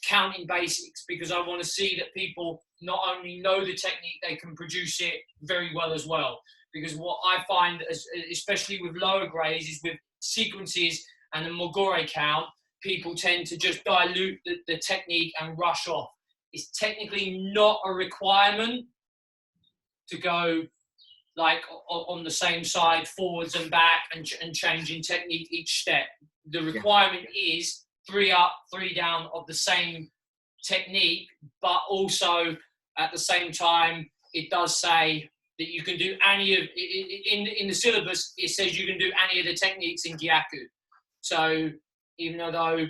[SPEAKER 2] counting basics, because I want to see that people not only know the technique, they can produce it very well as well. Because what I find, especially with lower grades, is with sequences and the Mogore count, people tend to just dilute the technique and rush off. It's technically not a requirement to go like on the same side, forwards and back, and changing technique each step. The requirement is 3 up, 3 down of the same technique, but also at the same time, it does say that you can do any of, in the syllabus, it says you can do any of the techniques in Gyaku. So even though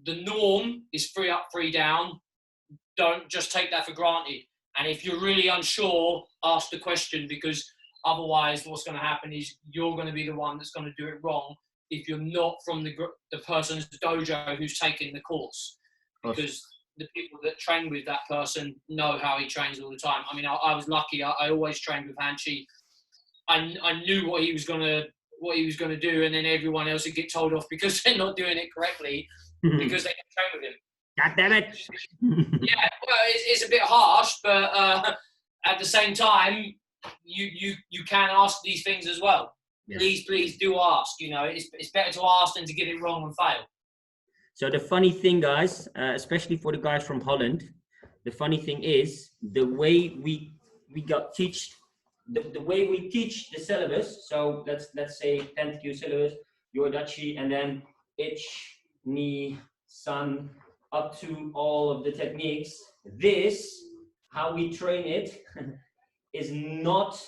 [SPEAKER 2] the norm is 3 up, 3 down, don't just take that for granted. And if you're really unsure, ask the question, because otherwise what's going to happen is you're going to be the one that's going to do it wrong if you're not from the person's dojo who's taking the course. Because the people that train with that person know how he trains all the time. I mean, I was lucky. I always trained with Hanshi. I knew what he was going to what he was going to do, and then everyone else would get told off because they're not doing it correctly because they don't train with him.
[SPEAKER 1] God damn it!
[SPEAKER 2] Yeah, well, it's a bit harsh, but at the same time, you can ask these things as well. Yeah. Please do ask. You know, it's better to ask than to get it wrong and fail.
[SPEAKER 1] So the funny thing, guys, especially for the guys from Holland, the funny thing is the way we teach the way we teach the syllabus. So let's say 10th syllabus, Yodachi, and then Ich, Ni, San, up to all of the techniques. This, how we train it, is not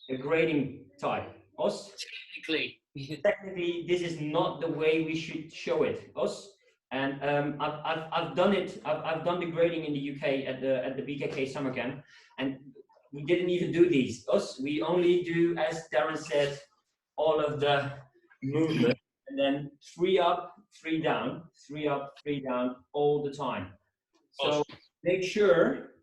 [SPEAKER 1] a grading type. Us? Technically, this is not the way we should show it. Us? And I've done it. I've done the grading in the UK at the BKK summer camp, and we didn't even do these. Us? We only do, as Darren said, all of the movement, and then 3 up, 3 down, 3 up, 3 down all the time. So make sure,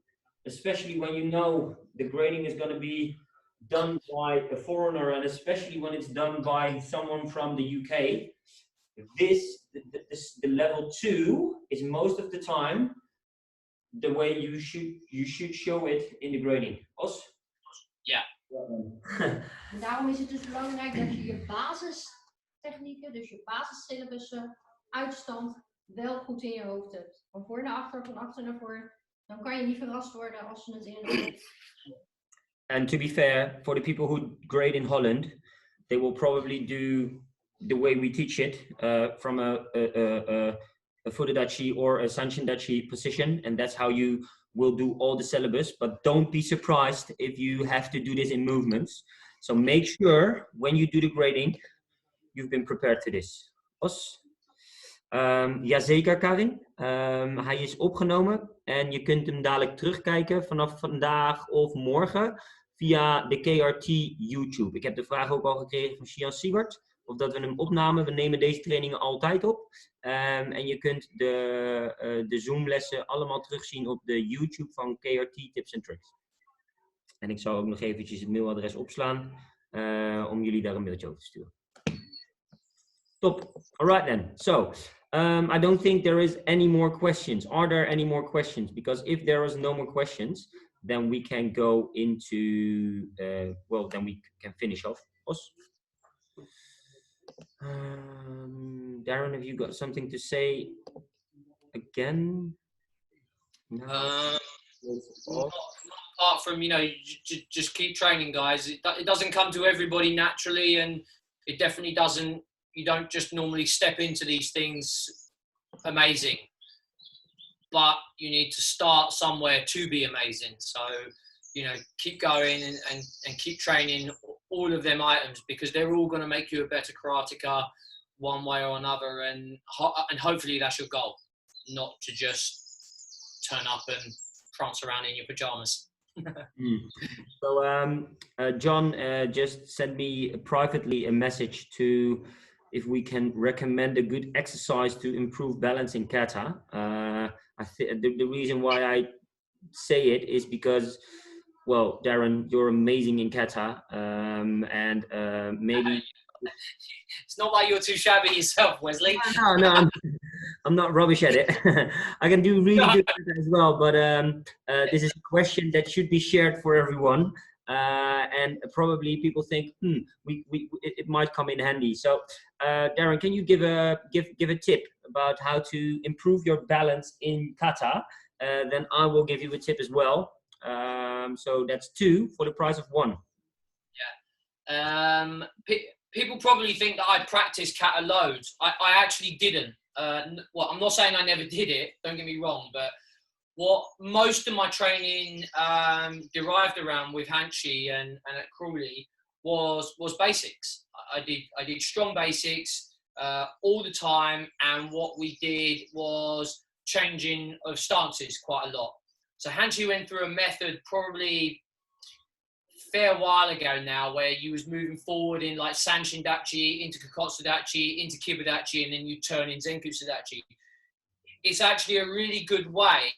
[SPEAKER 1] especially when you know the grading is going to be done by a foreigner, and especially when it's done by someone from the UK, the level 2 is most of the time the way you should show it in the grading. Os?
[SPEAKER 2] Ja.
[SPEAKER 3] En daarom is het dus belangrijk dat je je basistechnieken, dus je basissyllabussen, uitstand wel goed in je hoofd hebt. Van voor naar achter, van achter naar voor. Dan kan je niet verrast worden als ze het in de.
[SPEAKER 1] And to be fair, for the people who grade in Holland, they will probably do the way we teach it from a Fudodachi or a Sanshindachi position, and that's how you will do all the syllabus. But don't be surprised if you have to do this in movements. So make sure when you do the grading, you've been prepared for this. Os? Jazeker, Karin. Hij is opgenomen en je kunt hem dadelijk terugkijken vanaf vandaag of morgen via de KRT YouTube. Ik heb de vraag ook al gekregen van Sian Siebert of dat we hem opnamen. We nemen deze trainingen altijd op. En je kunt de Zoom-lessen allemaal terugzien op de YouTube van KRT Tips and Tricks. En ik zal ook nog eventjes het mailadres opslaan om jullie daar een mailtje over te sturen. Top. All right then. So, I don't think there is any more questions. Are there any more questions? Because if there is no more questions, then we can go into, well, then we can finish off. Darren, have you got something to say again? No.
[SPEAKER 2] Apart from, you know, just keep training, guys. It doesn't come to everybody naturally, and it definitely doesn't. You don't just normally step into these things amazing, but you need to start somewhere to be amazing. So, you know, keep going and keep training all of them items, because they're all going to make you a better karateka one way or another. And hopefully that's your goal, not to just turn up and prance around in your pajamas.
[SPEAKER 1] So John just sent me privately a message to if we can recommend a good exercise to improve balance in kata. The reason why I say it is because, well, Darren, you're amazing in kata, and maybe
[SPEAKER 2] it's not like you're too shabby yourself, Wesley.
[SPEAKER 1] No, I'm not rubbish at it. I can do really good as well, but this is a question that should be shared for everyone. And probably people think, it might come in handy. So, Darren, can you give a tip about how to improve your balance in kata? Then I will give you a tip as well. So that's 2 for the price of 1.
[SPEAKER 2] Yeah. People probably think that I practice kata loads. I actually didn't. Well, I'm not saying I never did it. Don't get me wrong, but what most of my training derived around with Hanshi and at Crawley was basics. I did strong basics all the time, and what we did was changing of stances quite a lot. So Hanshi went through a method probably a fair while ago now, where you was moving forward in like Sanshindachi into Kokotsudachi into Kibudachi, and then you turn in Zenkutsudachi. It's actually a really good way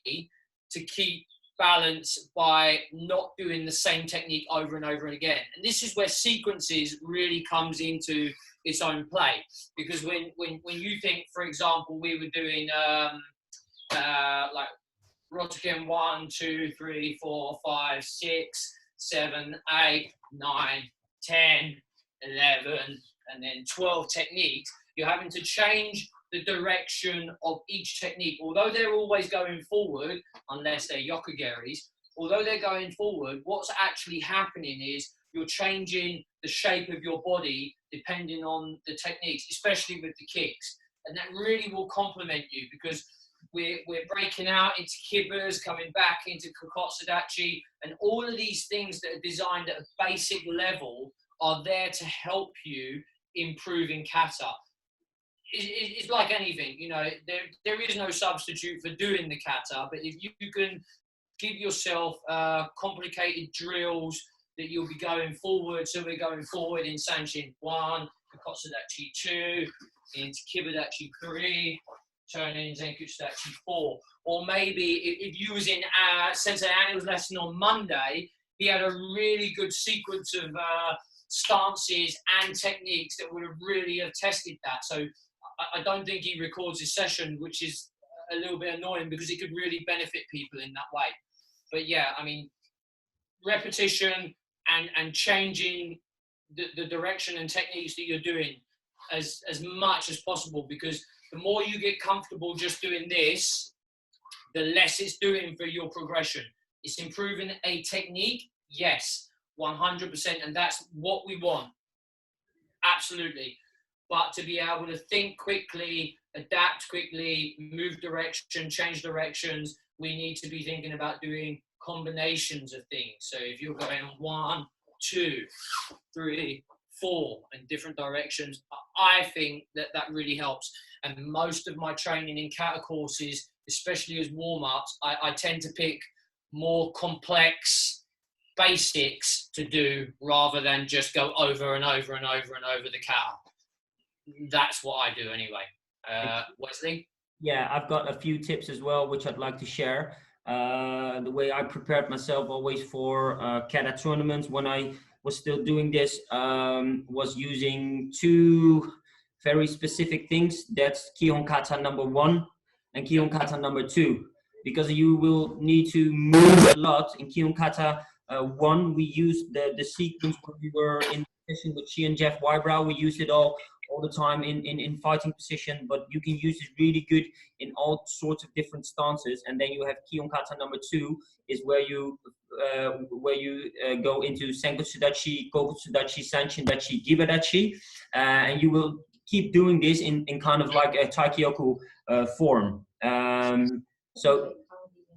[SPEAKER 2] to keep balance by not doing the same technique over and over again. And this is where sequences really comes into its own play. Because when you think, for example, we were doing like Rotoken 1, 2, 3, 4, 5, 6, 7, 8, 9, 10, 11, and then 12 techniques, you're having to change the direction of each technique. Although they're always going forward, unless they're Yokogeris, although they're going forward, what's actually happening is you're changing the shape of your body depending on the techniques, especially with the kicks. And that really will complement you, because we're breaking out into kibbas, coming back into kokotsudachi, and all of these things that are designed at a basic level are there to help you improve in kata. It's like anything, you know, there is no substitute for doing the kata, but if you can give yourself complicated drills that you'll be going forward, so we're going forward in Sanshin 1, kokotsudachi 2, into kibadachi 3, turning into Zenkutsudachi 4. Or maybe if you was in Sensei Anil's lesson on Monday, he had a really good sequence of stances and techniques that would have really have tested that. So I don't think he records his session, which is a little bit annoying because it could really benefit people in that way. But yeah, I mean, repetition and changing the direction and techniques that you're doing as much as possible, because the more you get comfortable just doing this, the less it's doing for your progression. It's improving a technique, yes, 100%, and that's what we want, absolutely. But to be able to think quickly, adapt quickly, move direction, change directions, we need to be thinking about doing combinations of things. So if you're going 1, 2, 3, 4 in different directions, I think that really helps. And most of my training in kata courses, especially as warm-ups, I tend to pick more complex basics to do rather than just go over and over and over and over the kata. That's what I do anyway. Wesley?
[SPEAKER 1] Yeah, I've got a few tips as well, which I'd like to share. The way I prepared myself always for kata tournaments when I was still doing this was using 2 very specific things. That's Kihon Kata number 1 and Kihon Kata number 2, because you will need to move a lot. In Kihon Kata 1, we used the sequence when we were in session with Shi and Jeff Wybrow. We used it all the time in fighting position, but you can use it really good in all sorts of different stances. And then you have Kihon Kata number 2 is where you go into Senkotsudachi, Kokotsudachi, Sanshindachi, Gibadachi, and you will keep doing this in kind of like a Taikyoku form. So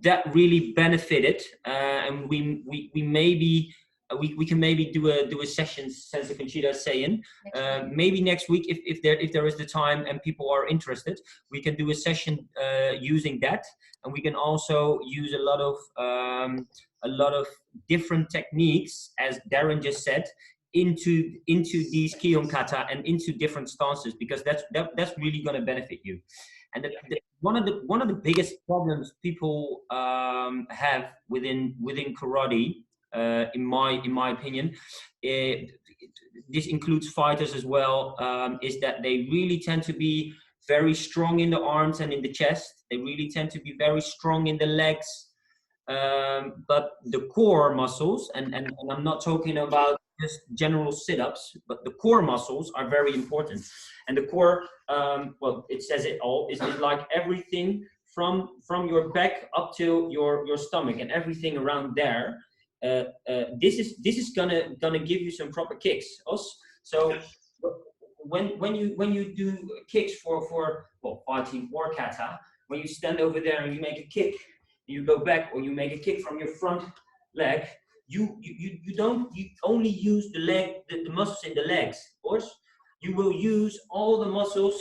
[SPEAKER 1] that really benefited, and we maybe we can maybe do a session, Sensei Conchita is saying, maybe next week if there is the time and people are interested, we can do a session using that, and we can also use a lot of different techniques, as Darren just said, into these Kihon Kata and into different stances, because that's really going to benefit you. And one of the biggest problems people have within karate, in my opinion, this includes fighters as well, is that they really tend to be very strong in the arms and in the chest. They really tend to be very strong in the legs, but the core muscles, and I'm not talking about just general sit-ups, but the core muscles are very important. And the core, well, it says it all, is like everything from your back up to your stomach and everything around there. This is gonna give you some proper kicks. Also, so when you do kicks for fighting or kata, when you stand over there and you make a kick, you go back, or you make a kick from your front leg, you only use the muscles in the legs. Of course, you will use all the muscles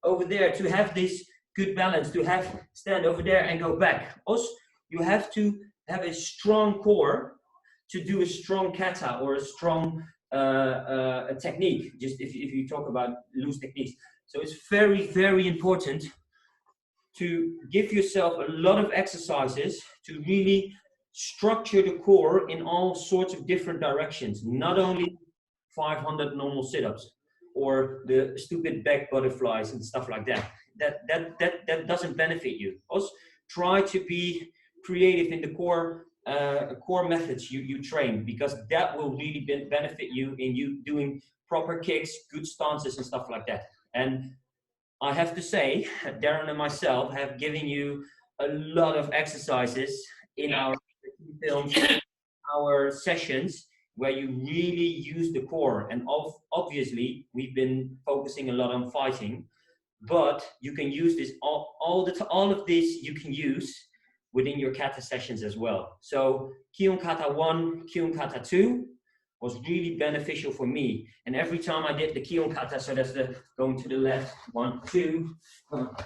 [SPEAKER 1] over there to have this good balance, to have stand over there and go back. Also, you have to have a strong core to do a strong kata or a strong a technique, just if you talk about loose techniques. So it's very, very important to give yourself a lot of exercises to really structure the core in all sorts of different directions, not only 500 normal sit-ups or the stupid back butterflies and stuff like that. That doesn't benefit you. Also, try to be creative in the core methods you train, because that will really benefit you in you doing proper kicks, good stances and stuff like that. And I have to say, Darren and myself have given you a lot of exercises in our films, our sessions, where you really use the core. And obviously, we've been focusing a lot on fighting, but you can use this all of this you can use within your kata sessions as well. So Kion Kata 1, Kion Kata 2 was really beneficial for me. And every time I did the Kion Kata, so that's the going to the left, 1, 2,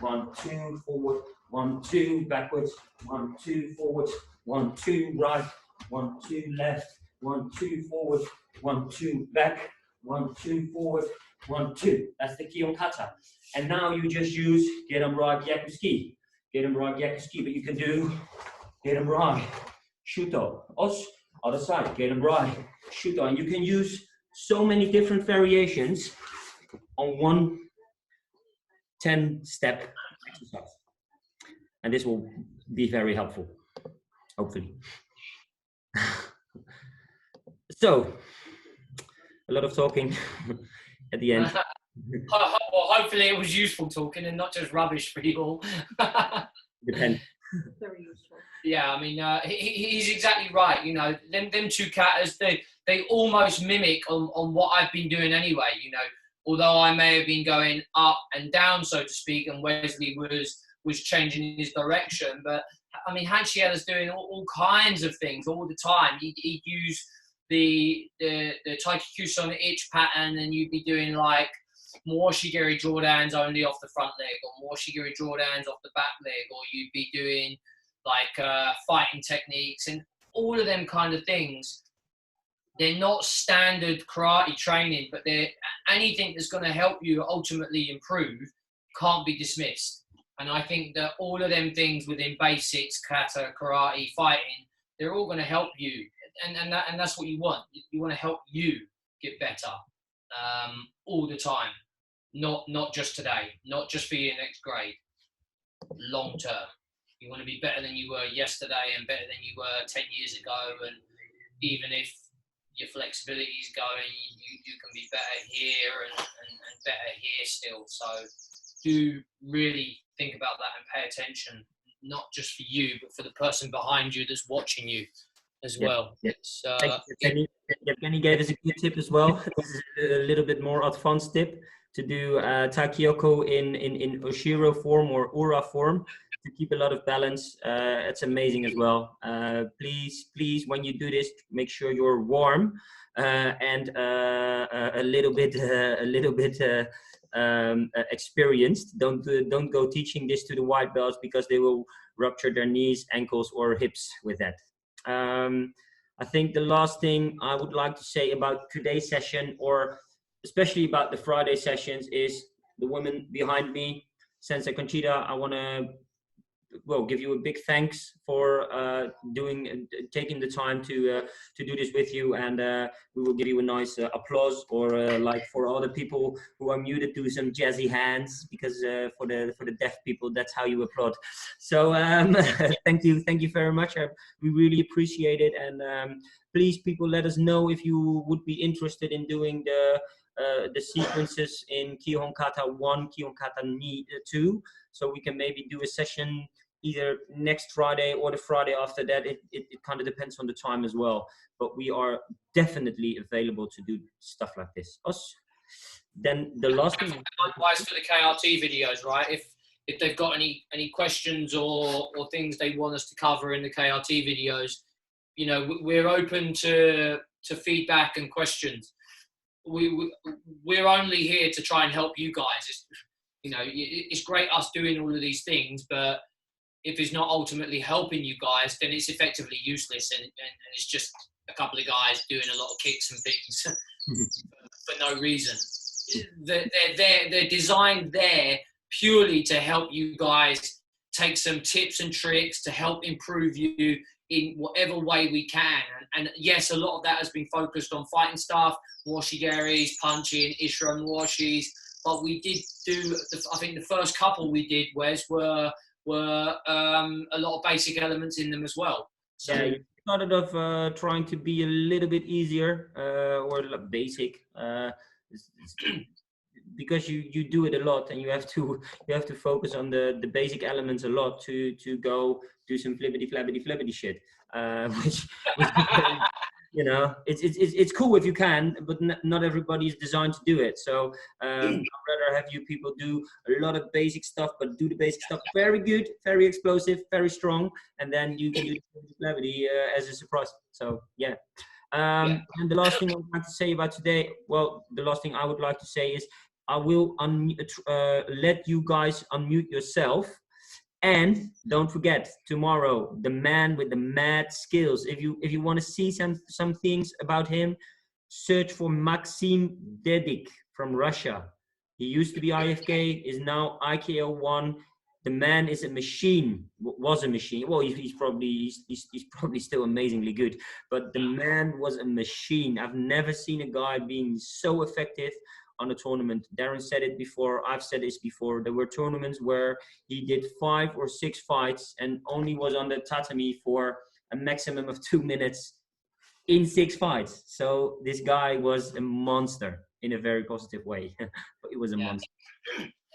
[SPEAKER 1] 1, 2, forward, 1, 2, backwards, 1, 2, forward, 1, 2, right, 1, 2, left, 1, 2, forward, 1, 2, back, 1, 2, forward, 1, 2. That's the Kion Kata. And now you just use Gedam Right Yakuski. Gedam Right Yakuski, but you can do Gedam Right Shuto. Os, other side, Gedam Right Shuto. And you can use so many different variations on one 10-step exercise. And this will be very helpful, hopefully. So, a lot of talking at the end.
[SPEAKER 2] Well, hopefully it was useful talking and not just rubbish for you all.
[SPEAKER 1] Depends.
[SPEAKER 3] Very useful.
[SPEAKER 2] Yeah, I mean, he's exactly right. You know, them two katas, they almost mimic on what I've been doing anyway. You know, although I may have been going up and down, so to speak, and Wesley was changing his direction, but I mean, Hanshiela's doing all kinds of things all the time. He'd use the Taikikuson itch pattern, and you'd be doing like more shigiri Jordans only off the front leg, or more shigiri Jordans off the back leg, or you'd be doing like fighting techniques and all of them kind of things. They're not standard karate training, but they're anything that's going to help you ultimately improve can't be dismissed. And I think that all of them things within basics, kata, karate, fighting, they're all going to help you. And that's what you want. You want to help you get better all the time. Not just today, not just for your next grade. Long term. You want to be better than you were yesterday and better than you were 10 years ago. And even if your flexibility is going, you can be better here and better here still. So do really think about that and pay attention, not just for you, but for the person behind you that's watching you as well.
[SPEAKER 1] Yeah. Evgeny gave us a good tip as well. This is a little bit more advanced tip to do Takyoko in Oshiro form or Ura form to keep a lot of balance. It's amazing as well. Please, when you do this, make sure you're warm and a little bit experienced. Don't go teaching this to the white belts, because they will rupture their knees, ankles, or hips with that. I think the last thing I would like to say about today's session, or especially about the Friday sessions, is the woman behind me, Sensei Conchita. I want to give you a big thanks for taking the time to do this with you, and we will give you a nice applause, or like for all the people who are muted, do some jazzy hands, because for the deaf people, that's how you applaud. So thank you very much. We really appreciate it, and please, people, let us know if you would be interested in doing the sequences in Kihon Kata 1, Kihon Kata 2, so we can maybe do a session either next Friday or the Friday after that. It kind of depends on the time as well, but we are definitely available to do stuff like this. Then the last thing,
[SPEAKER 2] likewise for the KRT videos, right? If they've got any questions or things they want us to cover in the KRT videos, you know, we're open to feedback and questions. We're only here to try and help you guys. It's great us doing all of these things, but if it's not ultimately helping you guys, then it's effectively useless, and it's just a couple of guys doing a lot of kicks and things for no reason. They're designed there purely to help you guys take some tips and tricks to help improve you, in whatever way we can. And yes, a lot of that has been focused on fighting stuff, washigaris, punching, Ishiran washis. But we did do, I think the first couple we did, Wes, were a lot of basic elements in them as well. So
[SPEAKER 1] yeah, you started off trying to be a little bit easier or basic, because you do it a lot, and you have to focus on the basic elements a lot to go do some flippity shit, which you know, it's cool if you can, but not everybody is designed to do it. So I'd rather have you people do a lot of basic stuff, but do the basic stuff very good, very explosive, very strong, and then you can do the as a surprise. So yeah. And the last thing I would like to say about today, well, the last thing I would like to say is I will let you guys unmute yourself. And don't forget, tomorrow, the man with the mad skills. If you want to see some things about him, search for Maxim Dedik from Russia. He used to be IFK, is now IKO1. The man is a machine, was a machine. Well, he's probably still amazingly good, but the man was a machine. I've never seen a guy being so effective on a tournament. Darren said it before, I've said this before. There were tournaments where he did 5 or 6 fights and only was on the tatami for a maximum of 2 minutes in 6 fights. So this guy was a monster in a very positive way. But it was a monster.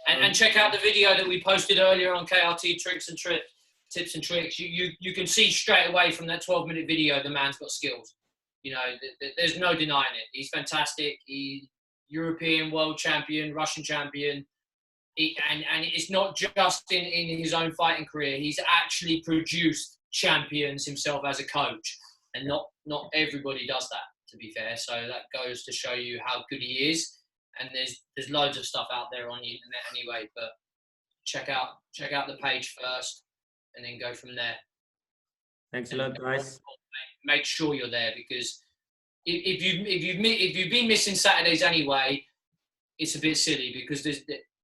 [SPEAKER 2] And check out the video that we posted earlier on KRT tips and tricks. You can see straight away from that 12-minute video the man's got skills. You know, there's no denying it. He's fantastic. European world champion, Russian champion, and it's not just in his own fighting career. He's actually produced champions himself as a coach, and not everybody does that, to be fair. So that goes to show you how good he is. And there's loads of stuff out there on the internet anyway. But check out the page first, and then go from there.
[SPEAKER 1] Thanks a lot, guys.
[SPEAKER 2] Make sure you're there, because if you've been missing Saturdays anyway, it's a bit silly, because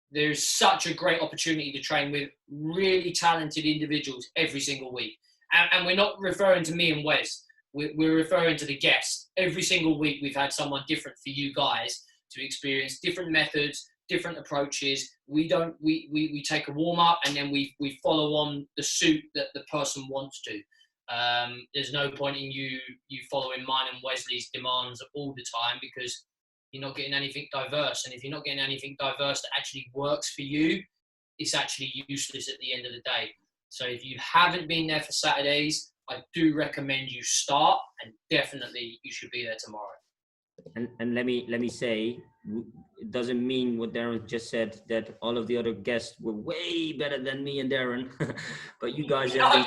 [SPEAKER 2] there's such a great opportunity to train with really talented individuals every single week. And we're not referring to me and Wes. We're referring to the guests. Every single week we've had someone different for you guys to experience different methods, different approaches. We take a warm up, and then we follow on the suit that the person wants to. There's no point in you following mine and Wesley's demands all the time, because you're not getting anything diverse. And if you're not getting anything diverse that actually works for you, it's actually useless at the end of the day. So if you haven't been there for Saturdays, I do recommend you start, and definitely you should be there tomorrow.
[SPEAKER 1] And let me say, it doesn't mean what Darren just said, that all of the other guests were way better than me and Darren, but you guys have been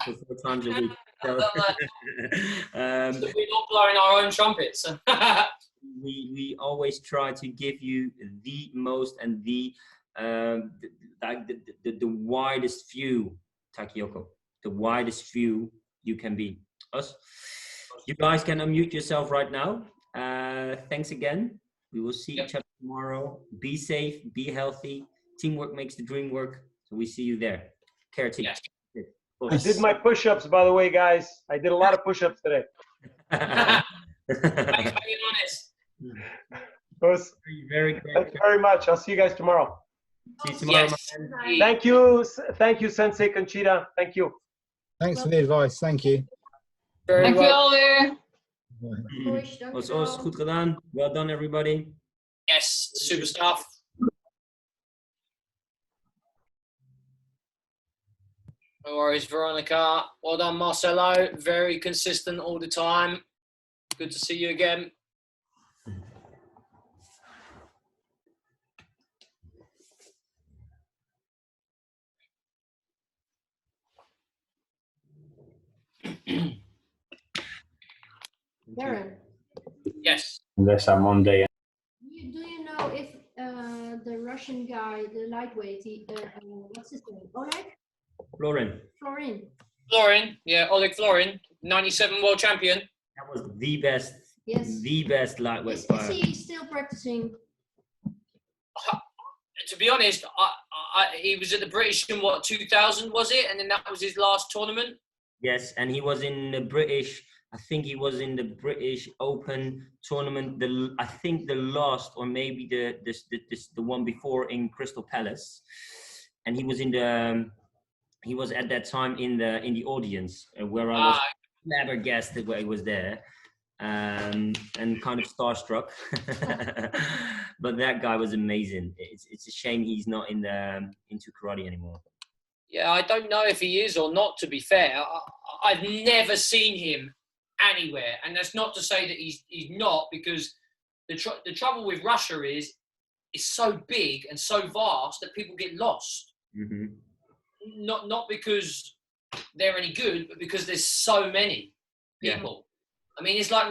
[SPEAKER 1] for 4 times a week. So,
[SPEAKER 2] so we're not blowing our own trumpets.
[SPEAKER 1] we always try to give you the most and the widest view, Takioko, the widest view you can be. Us. You guys can unmute yourself right now. Thanks again. We will see each other tomorrow. Be safe, be healthy. Teamwork makes the dream work. So we see you there. KRT.
[SPEAKER 2] Yes.
[SPEAKER 4] I did my push-ups, by the way, guys. I did a lot of push-ups today.
[SPEAKER 2] Thanks for being honest.
[SPEAKER 1] Very
[SPEAKER 4] Thank you very much. I'll see you guys tomorrow.
[SPEAKER 1] See you tomorrow.
[SPEAKER 2] Yes.
[SPEAKER 4] Thank you, Sensei Conchita. Thank you.
[SPEAKER 5] Thanks for the advice. Thank you.
[SPEAKER 2] Very
[SPEAKER 6] Dank je
[SPEAKER 2] well.
[SPEAKER 6] wel weer.
[SPEAKER 1] Os, goed gedaan. Well done, everybody.
[SPEAKER 2] Yes, super stuff. No worries, Veronica. Well done, Marcelo. Very consistent all the time. Good to see you again.
[SPEAKER 3] Darren,
[SPEAKER 2] Yes.
[SPEAKER 7] Unless I'm on day.
[SPEAKER 3] do you know if the Russian guy, the lightweight, what's his name? Oleg?
[SPEAKER 1] Florin.
[SPEAKER 2] Florin, yeah, Oleg Florin, 97 world champion.
[SPEAKER 1] That was the best.
[SPEAKER 3] Yes.
[SPEAKER 1] The best lightweight
[SPEAKER 3] Is
[SPEAKER 1] fighter.
[SPEAKER 3] he still practicing?
[SPEAKER 2] To be honest, he was at the British in 2000, was it? And then that was his last tournament.
[SPEAKER 1] Yes, and he was in the British. I think he was in the British Open tournament. I think the last, or maybe the one before in Crystal Palace, and he was in the. He was at that time in the audience where I was flabbergasted where he was there, and kind of starstruck. But that guy was amazing. It's a shame he's not into karate anymore.
[SPEAKER 2] Yeah, I don't know if he is or not, to be fair. I've never seen him anywhere. And that's not to say that he's not, because the trouble with Russia is it's so big and so vast that people get lost.
[SPEAKER 1] Mm-hmm.
[SPEAKER 2] Not because they're any good, but because there's so many people. Yeah. I mean, it's like